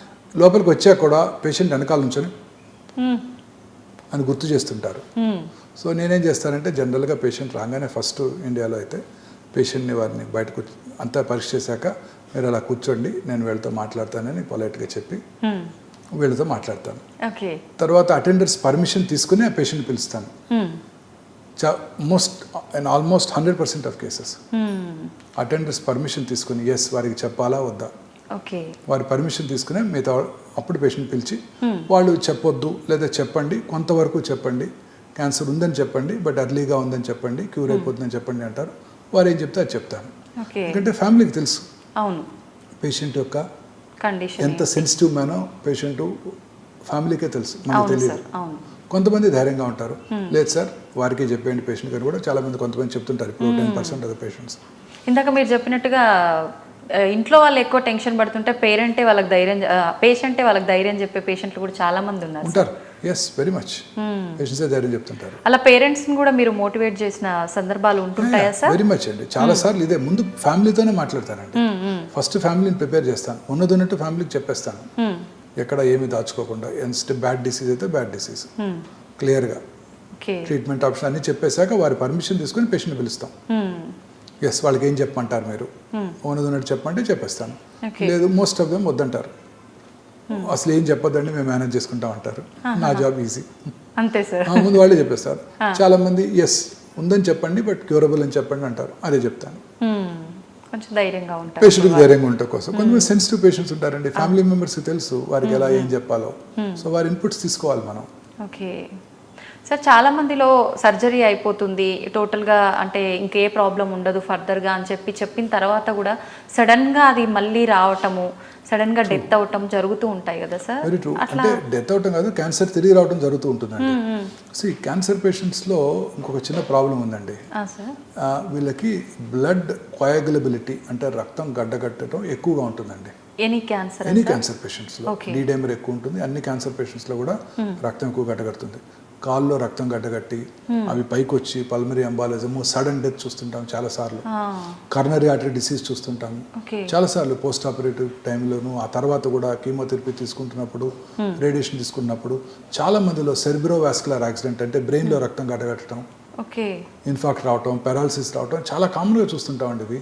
లోపలికి వచ్చాక కూడా పేషెంట్ వెనకాల నుంచొని అని గుర్తు చేస్తుంటారు. సో నేనేం చేస్తానంటే జనరల్గా పేషెంట్ రాగానే ఫస్ట్ ఇండియాలో అయితే పేషెంట్ని వారిని బయటకు అంతా పరీక్ష చేశాక మీరు అలా కూర్చోండి, నేను వీళ్ళతో మాట్లాడతానని పొలైట్గా చెప్పి వీళ్ళతో మాట్లాడతాను. తర్వాత అటెండర్స్ పర్మిషన్ తీసుకుని ఆ పేషెంట్ పిలుస్తాను. Almost 100% of cases attenders permission తీసుకుని ఎస్ వారికి చెప్పాలా వద్దా, వారి పర్మిషన్ తీసుకునే మిగతా అప్పుడు పేషెంట్ పిలిచి వాళ్ళు చెప్పొద్దు లేదా చెప్పండి, కొంతవరకు చెప్పండి, క్యాన్సర్ ఉందని చెప్పండి, బట్ ఎర్లీగా ఉందని చెప్పండి, క్యూర్ అయిపోతుందని చెప్పండి అంటారు. వారు ఏం చెప్తే అది చెప్తాను. ఎందుకంటే ఫ్యామిలీకి తెలుసు పేషెంట్ యొక్క ఎంత సెన్సిటివ్ మేనో పేషెంట్ ఫ్యామిలీకే తెలుసు, మనకు తెలియదు. కొంతమంది ధైర్యంగా ఉంటారు, లేదు సార్ వారికి చెప్పేయండి పేషెంట్ గారు కూడా చాలా మంది కొంతమంది చెప్తుంటారు. ఇప్పుడు 10% ఆఫ్ ద పేషెంట్స్. ఇందాక మీరు చెప్పినట్టుగా ఇంట్లో వాళ్ళు ఎక్కువ టెన్షన్ పడుతుంటే పేషెంటే వాళ్ళకి ధైర్యం చెప్పే పేషెంట్లు కూడా చాలా మంది ఉంటారు. ఎస్, వెరీ మచ్ పేషెంట్సే ధైర్యం చెప్తుంటారు. అలా పేరెంట్స్ని కూడా మీరు మోటివేట్ చేసిన సందర్భాలు ఉంటుంటాయా సార్? వెరీ మచ్ అండి, చాలా సార్లు ఇదే ముందు ఫ్యామిలీతోనే మాట్లాడతానండి. ఫస్ట్ ఫ్యామిలీని ప్రిపేర్ చేస్తాను, ఉన్నట్టు ఫ్యామిలీకి చెప్పేస్తాను, ఎక్కడ ఏమి దాచుకోకుండా. బ్యాడ్ డిసీజ్ అయితే బ్యాడ్ డిసీజ్ క్లియర్గా ట్రీట్మెంట్ ఆప్షన్ అన్ని చెప్పేశాక వారి పర్మిషన్ తీసుకుని పేషెంట్ పిలుస్తాం. ఎస్, వాళ్ళకి ఏం చెప్పమంటారు మీరు, ఉన్నట్టు చెప్పంటే చెప్పేస్తాను. లేదు మోస్ట్ ఆఫ్ దెమ్ వద్దంటారు, అసలు ఏం చెప్పొద్దండి మేము మేనేజ్ చేసుకుంటాం అంటారు. నా జాబ్ ఈజీ, అంతే సార్. ముందు వాళ్ళే చెప్పేస్తారు. చాలా మంది ఎస్ ఉందని చెప్పండి బట్ క్యూరబుల్ అని చెప్పండి అంటారు, అదే చెప్తాను. పేషెంట్కి ధైర్యంగా ఉండటం కోసం. కొంతమంది సెన్సిటివ్ పేషెంట్స్ ఉంటారండి, ఫ్యామిలీ మెంబర్స్కి తెలుసు వారికి ఎలా ఏం చెప్పాలో, సో వారి ఇన్పుట్స్ తీసుకోవాలి మనం. ఓకే సార్, చాలా మందిలో సర్జరీ అయిపోతుంది టోటల్గా, అంటే ఇంకే ప్రాబ్లం ఉండదు ఫర్దర్గా అని చెప్పిన తర్వాత కూడా సడన్గా అది మళ్ళీ రావటము, సడన్గా డెత్ అవటం జరుగుతూ ఉంటాయి కదా సార్? Very true. అంటే డెత్ అవటం కాదు, క్యాన్సర్ తిరిగి రావడం జరుగుతూ ఉంటుందండి. సో ఈ క్యాన్సర్ పేషెంట్స్లో ఇంకొక చిన్న ప్రాబ్లం ఉందండి. వీళ్ళకి బ్లడ్ కోయాగులబిలిటీ అంటే రక్తం గడ్డగట్టడం ఎక్కువగా ఉంటుందండి. ఎనీ క్యాన్సర్ పేషెంట్స్లో డీడైమర్ ఎక్కువ ఉంటుంది. అన్ని క్యాన్సర్ పేషెంట్స్లో కూడా రక్తం ఎక్కువ గడ్డగడుతుంది. కాల్లో రక్తం గడ్డగట్టి అవి పైకి వచ్చి పల్మరీ ఎంబాలిజము సడన్ డెత్ చూస్తుంటాం చాలాసార్లు. కర్నరీ ఆర్టరీ డిసీజ్ చూస్తుంటాము చాలాసార్లు పోస్ట్ ఆపరేటివ్ టైంలోను. ఆ తర్వాత కూడా కీమోథెరపీ తీసుకుంటున్నప్పుడు రేడియేషన్ తీసుకున్నప్పుడు చాలా మందిలో సెర్బ్రో వాస్కులర్ యాక్సిడెంట్ అంటే బ్రెయిన్లో రక్తం గడ్డగట్టడం, ఇన్ఫాక్ట్ రావటం, పెరాలసిస్ రావటం చాలా కామన్గా చూస్తుంటామండి ఇవి.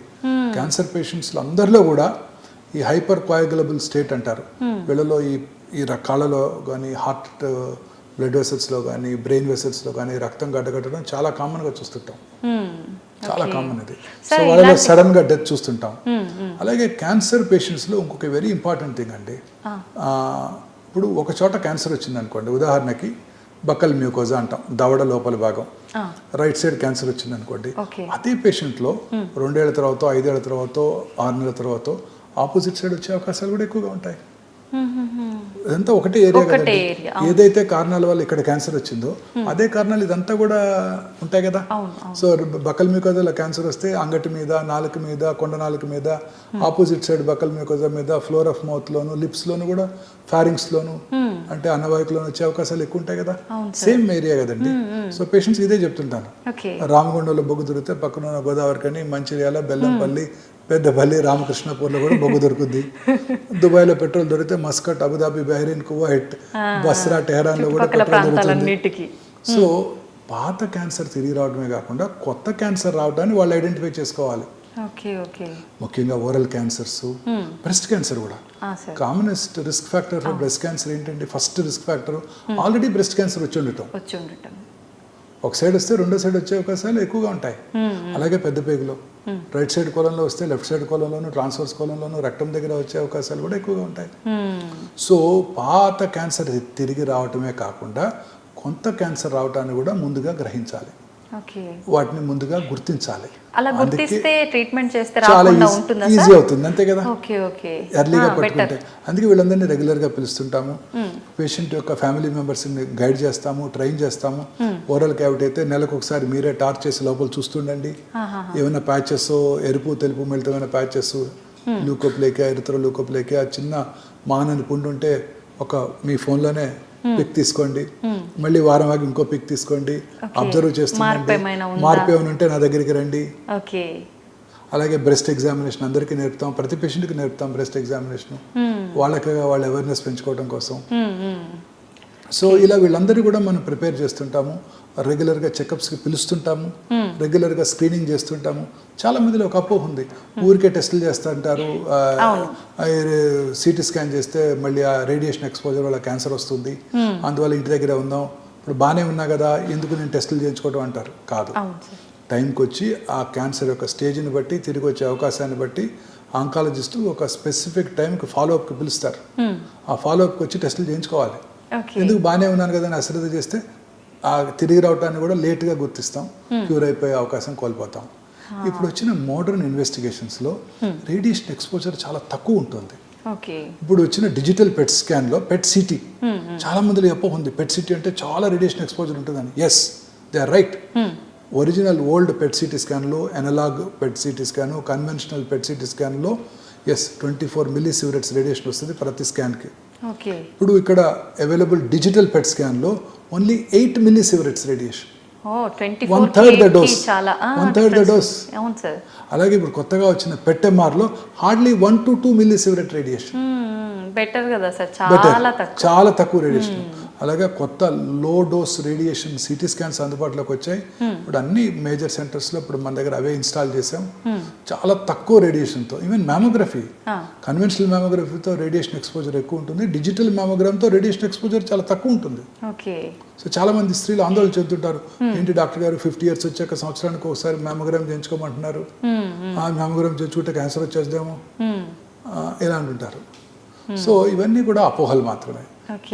క్యాన్సర్ పేషెంట్స్లో అందరిలో కూడా ఈ హైపర్ కోయాగులబుల్ స్టేట్ అంటారు. వీళ్ళలో ఈ కాళ్ళలో కానీ హార్ట్ బ్లడ్ వెసల్స్లో కానీ బ్రెయిన్ వెసల్స్లో కానీ రక్తం గడ్డగట్టడం చాలా కామన్గా చూస్తుంటాం. చాలా కామన్ ఇది. సో వాళ్ళలో సడన్గా డెత్ చూస్తుంటాం. అలాగే క్యాన్సర్ పేషెంట్స్లో ఇంకొక వెరీ ఇంపార్టెంట్ థింగ్ అండి. ఇప్పుడు ఒక చోట క్యాన్సర్ వచ్చింది అనుకోండి, ఉదాహరణకి బక్కల్ మ్యూకోజా అంటాం, దవడ లోపల భాగం, రైట్ సైడ్ క్యాన్సర్ వచ్చింది అనుకోండి. అదే పేషెంట్లో 2 ఏళ్ల తర్వాత, 5 ఏళ్ల తర్వాత, 6 నెలల తర్వాత ఆపోజిట్ సైడ్ వచ్చే అవకాశాలు కూడా ఎక్కువగా ఉంటాయి. ఇదంతా ఒకటే ఏరియా కదండి. ఏదైతే కారణాల వల్ల ఇక్కడ క్యాన్సర్ వచ్చిందో అదే కారణాలు ఇదంతా కూడా ఉంటాయి కదా. సో బకల్ మ్యూకోజాలో క్యాన్సర్ వస్తే అంగటి మీద, నాలుక మీద, కొండ నాలుక మీద, ఆపోజిట్ సైడ్ బకల్ మ్యూకోజా మీద, ఫ్లోర్ ఆఫ్ మౌత్ లోను, లిప్స్ లోను కూడా, ఫారింగ్స్ లోను అంటే అన్నవాహికలోను వచ్చే అవకాశాలు ఎక్కువ ఉంటాయి కదా. సేమ్ ఏరియా కదండి. సో పేషెంట్స్ ఇదే చెప్తుంటాను. రామగుండంలో బొగ్గు దొరికితే పక్కన ఉన్న గోదావరి కని, మంచిర్యాల, బెల్లంపల్లి, పెద్దపల్లి, రామకృష్ణపూర్లో కూడా బొగ్గు దొరుకుద్ది. దుబాయ్లో పెట్రోల్ దొరికితే Muscat, Abu Dhabi, Bahrain, Kuwait, Basra, టెహరాన్లో కూడా పెట్రోల్ దొరుకుతుంది. సో పాత క్యాన్సర్ తిరిగి రావడమే కాకుండా కొత్త క్యాన్సర్ రావడాన్ని వాళ్ళు ఐడెంటిఫై చేసుకోవాలి. ముఖ్యంగా ఓరల్ క్యాన్సర్స్, బ్రెస్ట్ క్యాన్సర్ కూడా commonest risk factor for breast cancer ఏంటంటే, first risk factor already breast cancer వచ్చి ఉండటం. ఒక సైడ్ వస్తే రెండో సైడ్ వచ్చే అవకాశాలు ఎక్కువగా ఉంటాయి. అలాగే పెద్ద పేగులో రైట్ సైడ్ కోలంలో వస్తే లెఫ్ట్ సైడ్ కోలంలోను, ట్రాన్స్వర్స్ కోలంలోను, రెక్టం దగ్గర వచ్చే అవకాశాలు కూడా ఎక్కువగా ఉంటాయి. సో పాత క్యాన్సర్ తిరిగి రావటమే కాకుండా కొంత క్యాన్సర్ రావటాన్ని కూడా ముందుగా గ్రహించాలి, వాటిని ముందుగా గుర్తించాలి. చాలా ఈజీ అవుతుంది, అంతే కదా, ఎర్లీగా పట్టుకుంటే. అందుకే వీళ్ళందరినీ రెగ్యులర్గా పిలుస్తుంటాము. పేషెంట్ యొక్క ఫ్యామిలీ మెంబర్స్ని గైడ్ చేస్తాము, ట్రైన్ చేస్తాము. ఓరల్ క్యావిటీ అయితే నెలకు ఒకసారి మీరే టార్చ్ చేసి లోపల చూస్తుండండి. ఏమైనా ప్యాచెస్, ఎరుపు తెలుపు మిళితమైన ప్యాచెస్, ల్యూకోప్లేకియా, ఎరిథ్రోల్యూకోప్లేకియా, చిన్న మానని పుండు ఉంటే మీ ఫోన్లోనే పిక్ తీసుకోండి. మళ్ళీ వారం ఆగి ఇంకో పిక్ తీసుకోండి. అబ్జర్వ్ చేస్తుండండి. మార్పు ఏమైనా ఉంటే నా దగ్గరికి రండి. అలాగే బ్రెస్ట్ ఎగ్జామినేషన్ అందరికీ నేర్పుతాం, ప్రతి పేషెంట్కి నేర్పుతాం బ్రెస్ట్ ఎగ్జామినేషన్, వాళ్ళ అవేర్నెస్ పెంచుకోవడం కోసం. సో ఇలా వీళ్ళందరూ కూడా మనం ప్రిపేర్ చేస్తుంటాము. రెగ్యులర్గా చెకప్స్కి పిలుస్తుంటాము, రెగ్యులర్గా స్క్రీనింగ్ చేస్తుంటాము. చాలా మందిలో ఒక అపోహ ఉంది, ఊరికే టెస్టులు చేస్తుంటారు, సిటీ స్కాన్ చేస్తే మళ్ళీ ఆ రేడియేషన్ ఎక్స్పోజర్ వల్ల క్యాన్సర్ వస్తుంది, అందువల్ల ఇంటి దగ్గరే ఉందాం, ఇప్పుడు బాగానే ఉన్నా కదా ఎందుకు నేను టెస్టులు చేయించుకోవడం అంటారు. కాదు, టైంకి వచ్చి ఆ క్యాన్సర్ యొక్క స్టేజ్ని బట్టి, తిరిగి వచ్చే అవకాశాన్ని బట్టి ఆంకాలజిస్టు ఒక స్పెసిఫిక్ టైంకి ఫాలోఅప్కి పిలుస్తారు. ఆ ఫాలోఅప్కి వచ్చి టెస్టులు చేయించుకోవాలి. ఎందుకు బాగానే ఉన్నాను కదా అని అశ్రద్ధ చేస్తే ఆ తిరిగి రావటాన్ని కూడా లేట్గా గుర్తిస్తాం, క్యూర్ అయిపోయే అవకాశం కోల్పోతాం. ఇప్పుడు వచ్చిన మోడర్న్ ఇన్వెస్టిగేషన్స్లో రేడియేషన్ ఎక్స్పోజర్ చాలా తక్కువ ఉంటుంది. ఇప్పుడు వచ్చిన డిజిటల్ పెట్ స్కాన్లో పెట్ సిటీ, చాలా మందిలో అపోహ ఉంది పెట్ సిటీ అంటే చాలా రేడియేషన్ ఎక్స్పోజర్ ఉంటుందని. Yes, they are right. Original old PET CT స్కాన్లో, analog PET CT scan, conventional PET CT స్కాన్లో 24 మిల్లీసీవరెట్స్ రేడియేషన్ వస్తుంది ప్రతి స్కాన్కి. ఇప్పుడు ఇక్కడ అవైలబుల్ డిజిటల్ పెట్ స్కాన్లో only 8 millisieverts radiation, 1/3 the dose, 1/3 the dose. అలాగే ఇప్పుడు కొత్తగా వచ్చిన పెట్ ఎంఆర్లో hardly 1 to 2 millisievert radiation. Better కదా సార్, చాలా తక్కువ రేడియేషన్. అలాగే కొత్త low dose radiation CT scans అందుబాటులోకి వచ్చాయి. ఇప్పుడు అన్ని మేజర్ సెంటర్స్లో ఇప్పుడు మన దగ్గర అవే ఇన్స్టాల్ చేసాం. చాలా తక్కువ రేడియేషన్తో, ఈవెన్ మ్యామోగ్రఫీ, కన్వెన్షనల్ మ్యామోగ్రఫీతో రేడియేషన్ ఎక్స్పోజర్ ఎక్కువ ఉంటుంది, డిజిటల్ మ్యామోగ్రామ్తో రేడియేషన్ ఎక్స్పోజర్ చాలా తక్కువ ఉంటుంది. సో చాలా మంది స్త్రీలు ఆందోళన చెందుతుంటారు, ఏంటి డాక్టర్ గారు 50 years వచ్చాక సంవత్సరానికి ఒకసారి మ్యామోగ్రామ్ చేయించుకోమంటున్నారు, ఆ మ్యామోగ్రామ్ చేయించుకుంటే క్యాన్సర్ వచ్చేద్దామో ఇలా అంటుంటారు. సో ఇవన్నీ కూడా అపోహలు మాత్రమే.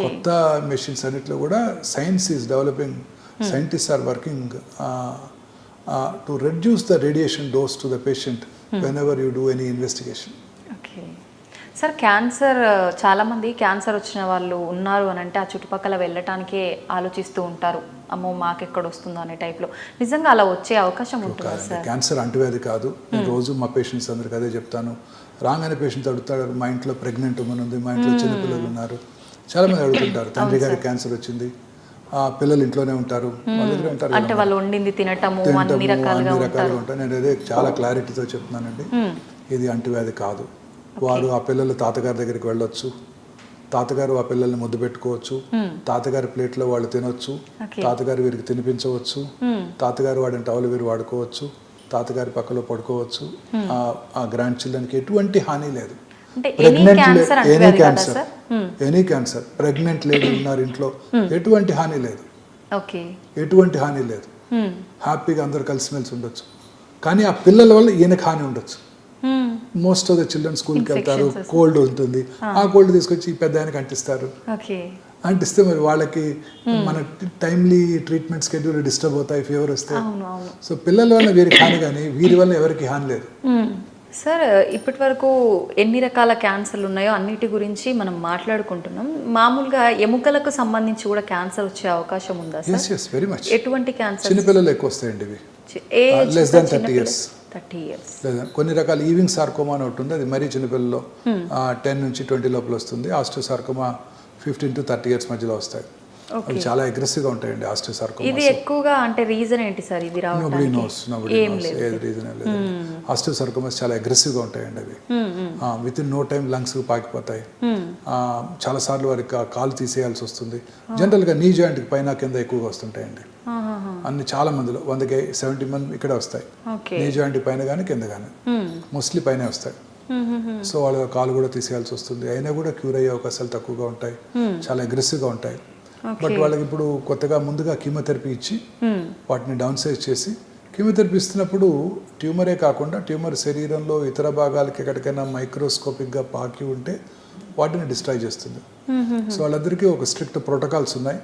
కొత్త మెషిన్స్ అన్నిట్లో కూడా science is developing, scientist are working to reduce the radiation dose to the patient whenever you do any investigation. Sir, cancer చాలామంది క్యాన్సర్ వచ్చిన వాళ్ళు ఉన్నారు అని అంటే ఆ చుట్టుపక్కల వెళ్ళటానికే ఆలోచిస్తూ ఉంటారు, అమ్మో మాకెక్కడ వస్తుందో అనే టైప్లో. నిజంగా అలా వచ్చే అవకాశం ఉంటుందా సార్? క్యాన్సర్ అంటువ్యాధి కాదు. నేను రోజు మా పేషెంట్స్ అందరికి అదే చెప్తాను. రాగానే పేషెంట్ అడుగుతాడు, మా ఇంట్లో ప్రెగ్నెంట్ ఉమెన్ ఉంది, మా ఇంట్లో చిన్నపిల్లలు ఉన్నారు. చాలామంది అడుగుతుంటారు, తండ్రి గారికి క్యాన్సర్ వచ్చింది, పిల్లలు ఇంట్లోనే ఉంటారు, వాళ్ళ దగ్గర ఉంటారు అంటే వాళ్ళు వండింది తినటము అన్ని రకాలుగా ఉంటారు. నేను అదే చాలా క్లారిటీతో చెప్తున్నానండి, ఇది అంటువ్యాధి కాదు. వారు ఆ పిల్లలు తాతగారి దగ్గరికి వెళ్ళొచ్చు, తాతగారు ఆ పిల్లల్ని ముద్దు పెట్టుకోవచ్చు, తాతగారి ప్లేట్లో వాళ్ళు తినొచ్చు, తాతగారు వీరికి తినిపించవచ్చు, తాతగారు వాడిన టవల్ వీరు వాడుకోవచ్చు, తాతగారి పక్కలో పడుకోవచ్చు. ఆ గ్రాండ్ చిల్డ్రన్కి ఎటువంటి హాని లేదు. ఎనీ క్యాన్సర్ ప్రెగ్నెంట్ లేడీ ఉన్నారు ఇంట్లో, ఎటువంటి హాని లేదు, ఎటువంటి హాని లేదు. హ్యాపీగా అందరు కలిసిమెలిసి ఉండొచ్చు. కానీ ఆ పిల్లల వల్ల ఈయనకి హాని ఉండొచ్చు. మోస్ట్ ఆఫ్ ద చిల్డ్రన్ స్కూల్కి వెళ్తారు, కోల్డ్ ఉంటుంది, ఆ కోల్డ్ తీసుకొచ్చి ఈ పెద్ద ఆయనకి అంటిస్తారు. అంటిస్తే మరి వాళ్ళకి మన టైమ్లీ ట్రీట్మెంట్ షెడ్యూల్ డిస్టర్బ్ అవుతాయి, ఫీవర్ వస్తాయి. సో పిల్లల వల్ల వీరికి హాని, కానీ వీరి వల్ల ఎవరికి హాని లేదు. సార్, ఇప్పటి వరకు ఎన్ని రకాల క్యాన్సర్లు ఉన్నాయో అన్నిటి గురించి మనం మాట్లాడుకుంటున్నాం. మామూలుగా ఎముకలకు సంబంధించి కూడా క్యాన్సర్ వచ్చే అవకాశం ఉందా సార్? yes very much. ఎటువంటి క్యాన్సర్? చిన్నపిల్లలు ఎక్కువ వస్తాయండి ఇవి, లెస్ దాన్ 30 years. కొన్ని రకాల ఈవింగ్ సార్కోమా అని ఒకటి ఉంది, అది మరీ చిన్నపిల్లల్లో 10 నుంచి 20 లోపల వస్తుంది. ఆస్టియోసార్కోమా 15 to 30 years మధ్యలో వస్తాయి. అవి చాలా అగ్రెసివ్ గా ఉంటాయండి ఆస్టియోసార్కోమా. ఇది ఎక్కువగా అంటే రీజన్ ఏంటి సార్ ఇది రావడానికి? నోబడీ నోస్ ఏది రీజన్ లేదు. ఆస్టియోసార్కోమాస్ చాలా అగ్రెసివ్ గా ఉంటాయండి అవి. Within no time lungs పాకిపోతాయి. చాలా సార్లు వారికి కాలు తీసేయాల్సి వస్తుంది. జనరల్ గా నీ జాయింట్ పైన కింద ఎక్కువగా వస్తుంటాయండి. అన్ని చాలా మందిలో 100కి 70 మంది ఇక్కడ వస్తాయి. నీ జాయింట్ పైన కానీ కింద కానీ, మోస్ట్లీ పైన వస్తాయి. సో వాళ్ళ కాలు కూడా తీసేయాల్సి వస్తుంది. అయినా కూడా క్యూర్ అయ్యే అవకాశాలు తక్కువగా ఉంటాయి, చాలా అగ్రెసివ్ గా ఉంటాయి. బట్ వాళ్ళకి ఇప్పుడు కొత్తగా ముందుగా కీమోథెరపీ ఇచ్చి వాటిని డౌన్ సైజ్ చేసి, కీమోథెరపీ ఇస్తున్నప్పుడు ట్యూమరే కాకుండా ట్యూమర్ శరీరంలో ఇతర భాగాలకి ఎక్కడికైనా మైక్రోస్కోపిక్గా పాకి ఉంటే వాటిని డిస్ట్రాయ్ చేస్తుంది. సో వాళ్ళందరికీ ఒక స్ట్రిక్ట్ ప్రోటోకాల్స్ ఉన్నాయి.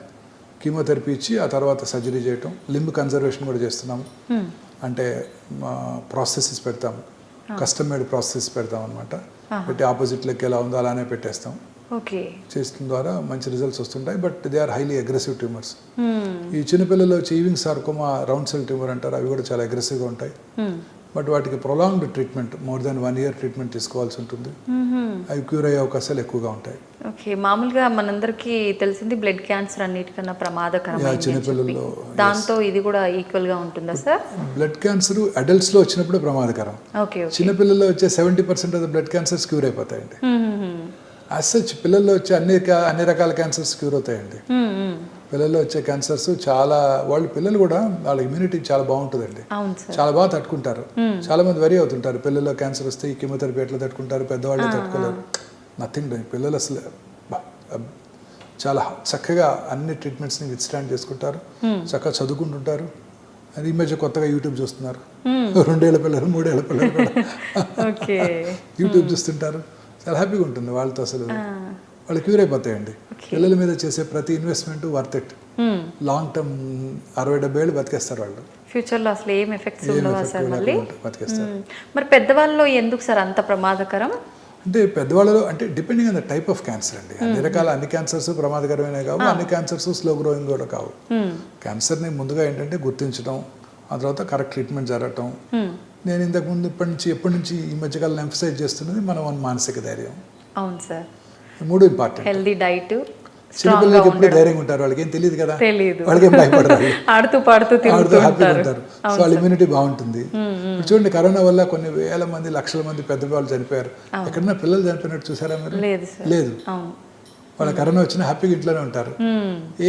కీమోథెరపీ ఇచ్చి ఆ తర్వాత సర్జరీ చేయటం, లింబ్ కన్జర్వేషన్ కూడా చేస్తున్నాము. అంటే ప్రాసెసెస్ పెడతాము, కస్టమ్ మేడ్ ప్రాసెస్ పెడతాం అనమాట. పెట్టి ఆపోజిట్ లెక్క ఎలా ఉందో అలానే పెట్టేస్తాం. చేసిన ద్వారా మంచి రిజల్ట్స్ వస్తుంటాయి. But they are highly aggressive tumours. ఈ చిన్నపిల్లలు వచ్చి Ewing sarcoma, round cell tumour అంటారు, అవి కూడా చాలా అగ్రెసివ్గా ఉంటాయి. బట్ వాటికి prolonged treatment, more than 1 year treatment తీసుకోవాల్సి ఉంటుంది. అవి క్యూర్ అయ్యే అవకాశాలు ఎక్కువగా ఉంటాయి. మామూలుగా మనందరికీ తెలిసింది బ్లడ్ క్యాన్సర్ అన్నిటికన్నా ప్రమాదకరమైన చిన్నపిల్లల్లో. దాంతో ఇది కూడా ఈక్వల్ గా ఉంటుందా సార్? బ్లడ్ క్యాన్సర్ అడల్ట్స్ లో వచ్చినప్పుడు ప్రమాదకరం. చిన్నపిల్లల్లో వచ్చే 70% of the blood cancers cure అయిపోతాయండి. యాజ్ సచ్ పిల్లల్లో వచ్చే అన్ని రకాల క్యాన్సర్స్ క్యూర్ అవుతాయండి. పిల్లల్లో వచ్చే క్యాన్సర్స్ చాలా, పిల్లలు కూడా వాళ్ళ ఇమ్యూనిటీ చాలా బాగుంటుందండి, చాలా బాగా తట్టుకుంటారు. చాలా మంది వరి అవుతుంటారు, పిల్లల్లో క్యాన్సర్ వస్తే ఈ కీమోథెరపీ ఎట్లా తట్టుకుంటారు, పెద్దవాళ్ళు తట్టుకోలేరు. Nothing doing. పిల్లలు అసలు చాలా చక్కగా అన్ని ట్రీట్మెంట్స్ని విత్స్టాండ్ చేసుకుంటారు, చక్కగా చదువుకుంటుంటారు. అది ఈ మధ్య కొత్తగా యూట్యూబ్ చూస్తున్నారు, 2 ఏళ్ల పిల్లలు 3 ఏళ్ల పిల్లలు కూడా యూట్యూబ్ చూస్తుంటారు. చాలా హ్యాపీగా ఉంటుంది వాళ్ళతో. అసలు వాళ్ళు క్యూర్ అయిపోతాయండి. పిల్లల మీద చేసే ప్రతి investment worth it. Long term 60-70 ఏళ్ళు బతికేస్తారు వాళ్ళు. ఫ్యూచర్లో అసలు ఏం ఎఫెక్ట్స్ ఉండవా సార్ మళ్ళీ? బతికేస్తారు. మరి పెద్దవాళ్ళలో ఎందుకు సార్ అంత ప్రమాదకరం? అంటే పెద్దవాళ్ళలో అంటే depending on the type of cancer అండి. అన్ని క్యాన్సర్స్ ప్రమాదకరమైన కావు, అన్ని క్యాన్సర్స్ స్లో గ్రోయింగ్ కూడా కావు. క్యాన్సర్ని ముందుగా ఏంటంటే గుర్తించడం, ఆ తర్వాత కరెక్ట్ ట్రీట్మెంట్ జరగటం. నేను ఇంతకు ముందు ఎప్పటి నుంచి ఈ మధ్యకాలం ఎంఫసైజ్ చేస్తున్నది మన మానసిక ధైర్యం. అవును సార్, 3 ఇంపార్టెంట్. Healthy diet. చిన్నపిల్లలకి ఎప్పుడు ధైర్యంగా ఉంటారు, వాళ్ళకి ఏం తెలియదు కదా, వాళ్ళకి ఏం భయపడరు, ఆడుతూ పాడుతూ హ్యాపీగా ఉంటారు. సో వాళ్ళ ఇమ్యూనిటీ బాగుంటుంది. ఇప్పుడు చూడండి, కరోనా వల్ల కొన్ని వేల మంది, లక్షల మంది పెద్దవాళ్ళు చనిపోయారు. ఎక్కడన్నా పిల్లలు చనిపోయినట్టు చూసారా మీరు? లేదు. వాళ్ళ కరోనా వచ్చినా హ్యాపీగా ఇంట్లోనే ఉంటారు,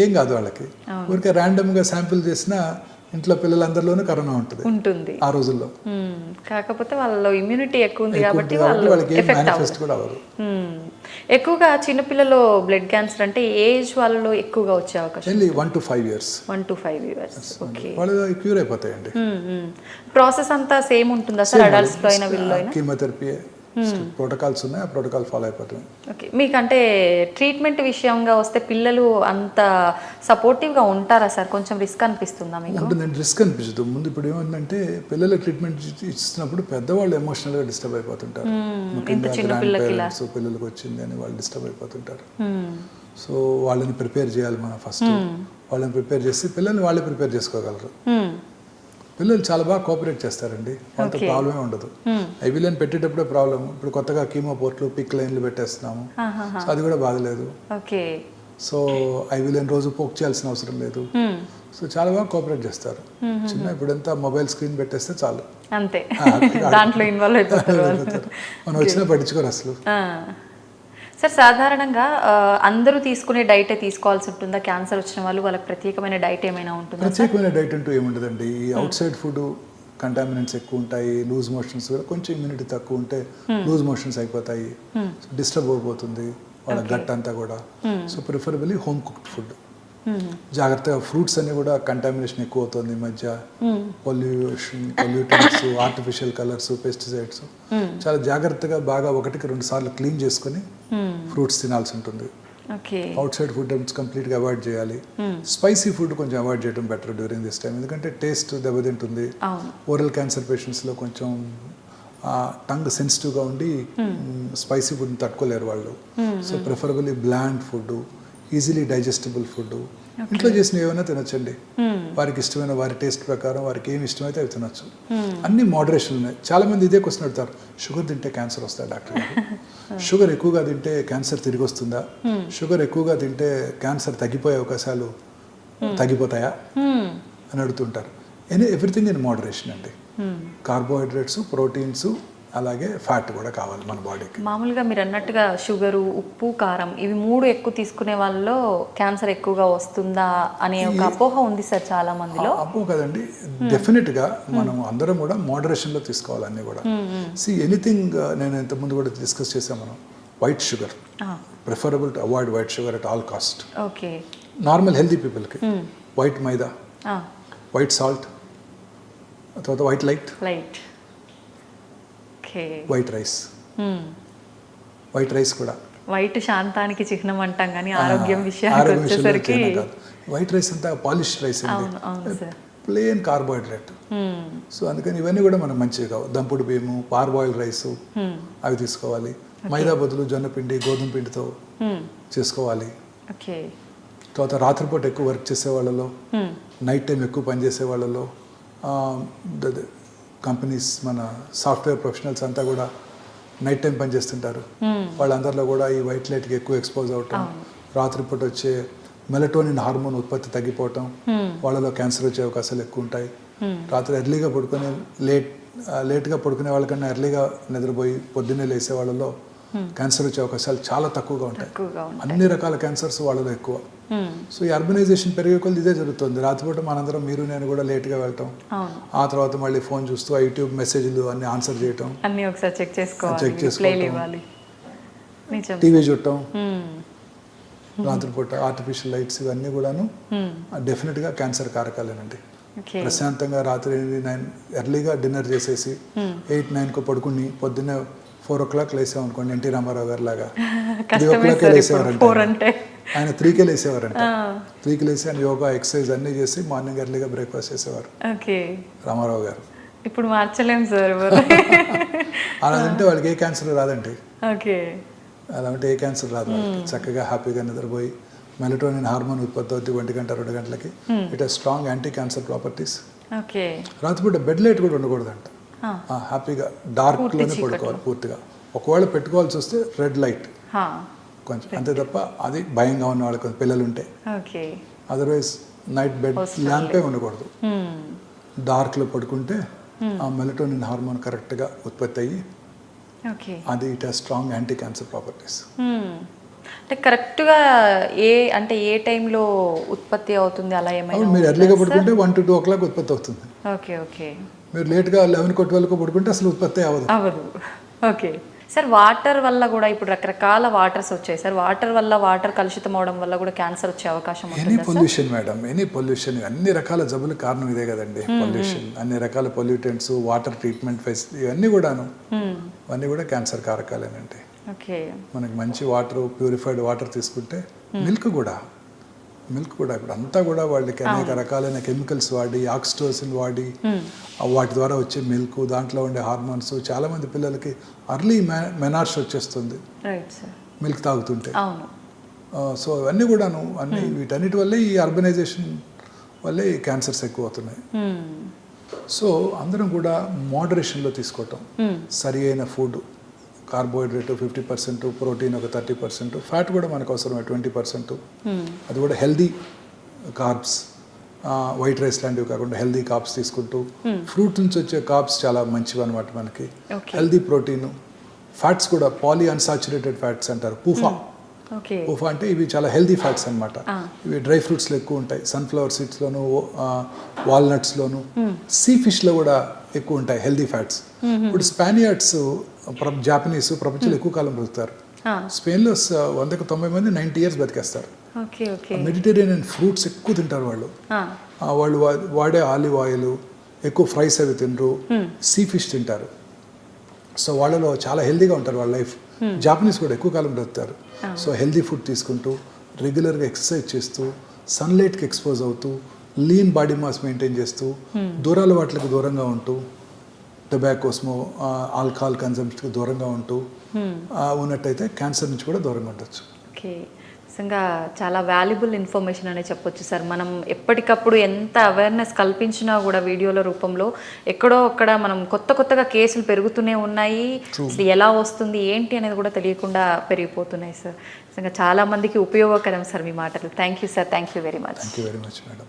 ఏం కాదు వాళ్ళకి. ఊరికే ర్యాండమ్ గా శాంపిల్ చేసినా ఇంట్లో పిల్లలందరిలోనూ కరోనా ఉంటుంది ఆ రోజుల్లో. కాకపోతే వాళ్ళలో ఇమ్యూనిటీ ఎక్కువ ఉంది కాబట్టి వాళ్ళకి మేనిఫెస్ట్ కూడా అవ్వదు. ఎక్కువగా చిన్నపిల్లలు బ్లడ్ క్యాన్సర్ అంటే ఏజ్ వాళ్ళలో ఎక్కువగా వచ్చే అవకాశం 1 to 5 years. 1 to 5 years. Okay, వాళ్ళు క్యూర్ అయిపోతాయండి. ప్రాసెస్ అంతా సేమ్ ఉంటుందా సార్ అడల్ట్స్ లో అయినా వీళ్ళలో అయినా? కీమోథెరపీ ప్రోటోకాల్స్ ఉన్నాయి, ఆ ప్రోటోకాల్ ఫాలో అయిపోతుంది. ఓకే, మీకంటే ట్రీట్మెంట్ విషయంగా వస్తే పిల్లలు అంత సపోర్టివ్గా ఉంటారా సార్? కొంచెం రిస్క్ అనిపిస్తుందా మీకు? ఉంటుందండి, రిస్క్ అనిపిస్తుంది. ముందు ఇప్పుడు ఏమంటే పిల్లలు ట్రీట్మెంట్ ఇస్తున్నప్పుడు పెద్దవాళ్ళు ఎమోషనల్గా డిస్టర్బ్ అయిపోతుంటారు. ముఖ్యంగా గ్రాండ్ పేరెంట్స్ పిల్లలకు వచ్చింది అని వాళ్ళు డిస్టర్బ్ అయిపోతుంటారు. సో వాళ్ళని ప్రిపేర్ చేయాలి మనం ఫస్ట్. వాళ్ళని ప్రిపేర్ చేసి పిల్లల్ని వాళ్ళే ప్రిపేర్ చేసుకోగలరు. పిల్లలు చాలా బాగా కోఆపరేట్ చేస్తారండి, వాళ్ళతో ప్రాబ్లమే ఉండదు. ఐవీ లైన్ పెట్టేటప్పుడే ప్రాబ్లమ్. ఇప్పుడు కొత్తగా కీమో పోర్ట్లు, పిక్ లైన్లు పెట్టేస్తున్నాము, అది కూడా బాగలేదు. సో ఐవిలైన్ రోజు పోక్ చేయాల్సిన అవసరం లేదు. సో చాలా బాగా కోఆపరేట్ చేస్తారు. చిన్న ఇప్పుడంతా మొబైల్ స్క్రీన్ పెట్టేస్తే చాలు, అంతే, దాంట్లో ఇన్వాల్వ్ అయిపోతారు. మనం వచ్చినా పట్టించుకోరు అసలు. సార్ సాధారణంగా అందరూ తీసుకునే డైటే తీసుకోవాల్సి ఉంటుందా? క్యాన్సర్ వచ్చిన వాళ్ళు వాళ్ళకి ప్రత్యేకమైన డైట్ ఏమైనా ఉంటుందా? ప్రత్యేకమైన డైట్ అంటూ ఏముండదండి. ఈ అవుట్ సైడ్ ఫుడ్ కంటామినెంట్స్ ఎక్కువ ఉంటాయి, లూజ్ మోషన్స్ కూడా కొంచెం ఇమ్యూనిటీ తక్కువ ఉంటే లూజ్ మోషన్స్ అయిపోతాయి, డిస్టర్బ్ అయిపోతుంది వాళ్ళ గట్ అంతా కూడా. So preferably home cooked food. జాగ్రత్తగా ఫ్రూట్స్ అన్ని కూడా కంటామినేషన్ ఎక్కువ అవుతుంది ఈ మధ్య, పొల్యూటెంట్స్, ఆర్టిఫిషియల్ కలర్స్, పెస్టిసైడ్స్. చాలా జాగ్రత్తగా బాగా 1-2 సార్లు క్లీన్ చేసుకుని ఫ్రూట్స్ తినాల్సి ఉంటుంది. అవుట్ సైడ్ ఫుడ్ కంప్లీట్గా అవాయిడ్ చేయాలి. స్పైసీ ఫుడ్ కొంచెం అవాయిడ్ చేయడం బెటర్ డ్యూరింగ్ దిస్ టైం, ఎందుకంటే టేస్ట్ దెబ్బతింటుంది. ఓరల్ క్యాన్సర్ పేషెంట్స్లో కొంచెం టంగ్ సెన్సిటివ్గా ఉండి స్పైసీ ఫుడ్ని తట్టుకోలేరు వాళ్ళు. So preferably bland food, easily digestible food, ఇంట్లో చేసిన ఏమైనా తినొచ్చండి. వారికి ఇష్టమైన, వారి టేస్ట్ ప్రకారం వారికి ఏమి ఇష్టమైతే అవి తినొచ్చు. అన్ని మోడరేషన్ ఉన్నాయి. చాలా మంది ఇదే క్వశ్చన్ అడుగుతారు, షుగర్ తింటే క్యాన్సర్ వస్తాయి డాక్టర్ గారు? షుగర్ ఎక్కువగా తింటే క్యాన్సర్ తిరిగి వస్తుందా? షుగర్ ఎక్కువగా తింటే క్యాన్సర్ తగ్గిపోయే అవకాశాలు తగ్గిపోతాయా అని అడుగుతుంటారు. ఎవ్రీథింగ్ ఇన్ మోడరేషన్ అండి. కార్బోహైడ్రేట్స్, ప్రోటీన్స్, అలాగే ఫ్యాట్ కూడా కావాలి మన బాడీకి. మామూలుగా మీరు అన్నట్టుగా షుగరు, ఉప్పు, కారం ఇవి 3 ఎక్కువ తీసుకునే వాళ్ళలో క్యాన్సర్ ఎక్కువగా వస్తుందా అనే ఒక అపోహ ఉంది సార్ చాలా మందిలో. అపోహ కదండి, డెఫినెట్గా మనం అందరం కూడా మోడరేషన్లో తీసుకోవాలి అన్నీ కూడా. ఎనీథింగ్ నేను ఇంతకుముందు కూడా డిస్కస్ చేసాం మనం. White sugar preferable to avoid white sugar at all cost. Okay. Normal healthy పీపుల్కి వైట్ మైదా, వైట్ సాల్ట్, తర్వాత white light, white rice. White rice కూడా వైట్ శాంతానికి చిహ్నం అంటాం, కానీ ఆరోగ్యం విషయానికి వచ్చేసరికి వైట్ రైస్ అంతా పాలిష్ రైస్ అండి, ప్లెయిన్ కార్బోహైడ్రేట్. సో అందుకని ఇవన్నీ కూడా మనం మంచిగా కావు. దంపుడు బియ్యము, పార్బాయిల్ రైస్ అవి తీసుకోవాలి. మైదా బదులు జొన్న పిండి, గోధుమ పిండితో చేసుకోవాలి. తర్వాత రాత్రిపూట ఎక్కువ వర్క్ చేసే వాళ్ళలో, నైట్ టైం ఎక్కువ పనిచేసే వాళ్ళలో, కంపెనీస్, మన సాఫ్ట్వేర్ ప్రొఫెషనల్స్ అంతా కూడా నైట్ టైం పనిచేస్తుంటారు. వాళ్ళందరిలో కూడా ఈ వైట్ లైట్కి ఎక్కువ ఎక్స్పోజ్ అవటం, రాత్రిపూట వచ్చే మెలటోనిన్ హార్మోన్ ఉత్పత్తి తగ్గిపోవటం, వాళ్ళలో క్యాన్సర్ వచ్చే అవకాశాలు ఎక్కువ ఉంటాయి. రాత్రి ఎర్లీగా పడుకునే, లేట్గా పడుకునే వాళ్ళకన్నా ఎర్లీగా నిద్రపోయి పొద్దున్నే లేసే వాళ్ళలో క్యాన్సర్ వచ్చే అవకాశాలు చాలా తక్కువగా ఉంటాయి. అన్ని రకాల క్యాన్సర్స్ వాళ్ళలో ఎక్కువ. సో ఈ అర్బనైజేషన్ పెరిగే కొద్ది ఇదే జరుగుతుంది. రాత్రిపూట మనందరం, మీరు నేను కూడా లేట్గా వెళ్ళటం, ఆ తర్వాత మళ్ళీ ఫోన్ చూస్తూ యూట్యూబ్ మెసేజ్లు అన్ని ఆన్సర్ చేయటం, అన్ని ఒకసారి చెక్ చేసుకోవాలి, టీవీ చూడటం, రాత్రిపూట ఆర్టిఫిషియల్ లైట్స్, ఇవన్నీ కూడాను డెఫినెట్గా క్యాన్సర్ కారకాలేనండి. ప్రశాంతంగా రాత్రి 9 ఎర్లీగా డిన్నర్ చేసేసి 8-9 పడుకుని పొద్దున్నే 4 o'clock లేసాం అనుకోండి, ఎన్టీ రామారావు గారు లాగా 3 o'clock లేసేవారంటే, ఆయన 3కే లేసేవారంట. 3కి లేసి ఆయన యోగా, ఎక్సర్సైజ్ అన్నీ చేసి మార్నింగ్ ఎర్లీగా బ్రేక్ఫాస్ట్ చేసేవారు రామారావు గారు. ఇప్పుడు మార్చలేం సార్. అలా అంటే వాళ్ళకి ఏ క్యాన్సర్ రాదండి. అలా అంటే ఏ క్యాన్సర్ రాదు. చక్కగా హ్యాపీగా నిద్రపోయి మెలటోనిన్ హార్మోన్ ఉత్పత్తి అవుతుంది 1 గంట 2 గంటలకి. It has strong anti cancer properties. రాత్రిపూట బెడ్ లైట్ కూడా ఉండకూడదంట. హ్యాపీగా డార్క్లోనే పడుకోవాలి పూర్తిగా. ఒకవేళ పెట్టుకోవాల్సి వస్తే రెడ్ లైట్ కొంచెం, అంతే తప్ప అది భయంగా ఉన్న వాళ్ళకి పిల్లలు ఉంటే. అదర్వైజ్ నైట్ బెడ్ ల్యాంపే ఉండకూడదు. డార్క్లో పడుకుంటే ఆ మెలటోనిన్ హార్మోన్ కరెక్ట్గా ఉత్పత్తి అయ్యి అది it has strong anti cancer properties. అంటే కరెక్ట్గా ఏ టైంలో ఉత్పత్తి అవుతుంది అలా ఏమైనా? మీరు ఎర్లీగా పడుకుంటే 1 to 2 o'clock ఉత్పత్తి అవుతుంది. మీరు లేట్గా 11-12 పడుకుంటే అసలు ఉత్పత్తి అవ్వదు. ఓకే సార్, వాటర్ వల్ల కూడా ఇప్పుడు రకరకాల వాటర్స్ వచ్చాయి సార్. వాటర్ వల్ల, వాటర్ కలుషితం అవడం వల్ల కూడా క్యాన్సర్ వచ్చే అవకాశం ఉంటుంది. Any pollution madam, any pollution, అన్ని రకాల జబ్బులకు కారణం ఇదే కదండి. పొల్యూషన్, అన్ని రకాల పొల్యూటెంట్స్, వాటర్ ట్రీట్మెంట్ ఫెసిలిటీ, ఇవన్నీ కూడా క్యాన్సర్ కారకాలేనండి. మనకి మంచి వాటర్, ప్యూరిఫైడ్ వాటర్ తీసుకుంటే, మిల్క్ కూడా ఇప్పుడు అంతా కూడా వాళ్ళకి అనేక రకాలైన కెమికల్స్ వాడి, ఆక్సిటోసిన్ వాడి, వాటి ద్వారా వచ్చే మిల్క్, దాంట్లో ఉండే హార్మోన్స్, చాలా మంది పిల్లలకి అర్లీ మెనార్ష్ వచ్చేస్తుంది మిల్క్ తాగుతుంటే. సో అవన్నీ కూడాను, వీటన్నిటి వల్లే, ఈ అర్బనైజేషన్ వల్లే ఈ క్యాన్సర్స్ ఎక్కువ అవుతున్నాయి. సో అందరం కూడా మోడరేషన్లో తీసుకోవటం, సరి అయిన ఫుడ్, కార్బోహైడ్రేట్ 50%, ప్రోటీన్ ఒక 30%, ఫ్యాట్ కూడా మనకు అవసరమే 20%. అది కూడా హెల్దీ కార్బ్స్, వైట్ రైస్ లాంటివి కాకుండా హెల్దీ కార్బ్స్ తీసుకుంటూ, ఫ్రూట్ నుంచి వచ్చే కార్బ్స్ చాలా మంచివి అనమాట మనకి. హెల్దీ ప్రోటీన్, ఫ్యాట్స్ కూడా పాలీ అన్సాచురేటెడ్ ఫ్యాట్స్ అంటారు, పూఫా. పూఫా అంటే ఇవి చాలా హెల్దీ ఫ్యాట్స్ అనమాట. ఇవి డ్రై ఫ్రూట్స్లో ఎక్కువ ఉంటాయి, సన్ఫ్లవర్ సీడ్స్లోను, వాల్నట్స్లోను, సీ ఫిష్లో కూడా ఎక్కువ ఉంటాయి హెల్దీ ఫ్యాట్స్. ఇప్పుడు స్పానియార్డ్స్, జాపనీస్ ప్రపంచంలో ఎక్కువ కాలం బ్రతుకుతారు. స్పెయిన్లో 100కి 90 మంది 90 years బతికేస్తారు. మెడిటేరియన్ ఫ్రూట్స్ ఎక్కువ తింటారు వాళ్ళు. వాళ్ళు వాడే ఆలివ్ ఆయిల్, ఎక్కువ ఫ్రైస్ అవి తినరు, సీ ఫిష్ తింటారు. సో వాళ్ళలో చాలా హెల్దీగా ఉంటారు వాళ్ళ లైఫ్. జాపనీస్ కూడా ఎక్కువ కాలం బ్రతుకుతారు. సో హెల్దీ ఫుడ్ తీసుకుంటూ, రెగ్యులర్గా ఎక్సర్సైజ్ చేస్తూ, సన్లైట్కి ఎక్స్పోజ్ అవుతూ, లీన్ బాడీ మాస్ మెయింటైన్ చేస్తూ, దూరాల వాటికి దూరంగా ఉంటూ, టొబాకోస్మో, ఆల్కహాల్ కన్జంప్షన్కి దూరంగా ఉంటూ ఉన్నట్టయితే క్యాన్సర్ నుంచి కూడా దూరంగా ఉండొచ్చు. ఓకే, నిజంగా చాలా వాల్యుబుల్ ఇన్ఫర్మేషన్ అనే చెప్పొచ్చు సార్. మనం ఎప్పటికప్పుడు ఎంత అవేర్నెస్ కల్పించినా కూడా వీడియోల రూపంలో ఎక్కడో అక్కడ మనం కొత్తగా కేసులు పెరుగుతూనే ఉన్నాయి. అసలు ఎలా వస్తుంది ఏంటి అనేది కూడా తెలియకుండా పెరిగిపోతున్నాయి సార్. నిజంగా చాలా మందికి ఉపయోగకరం సార్ మీ మాటలు. Thank you sir, thank you very much. Thank you very much madam.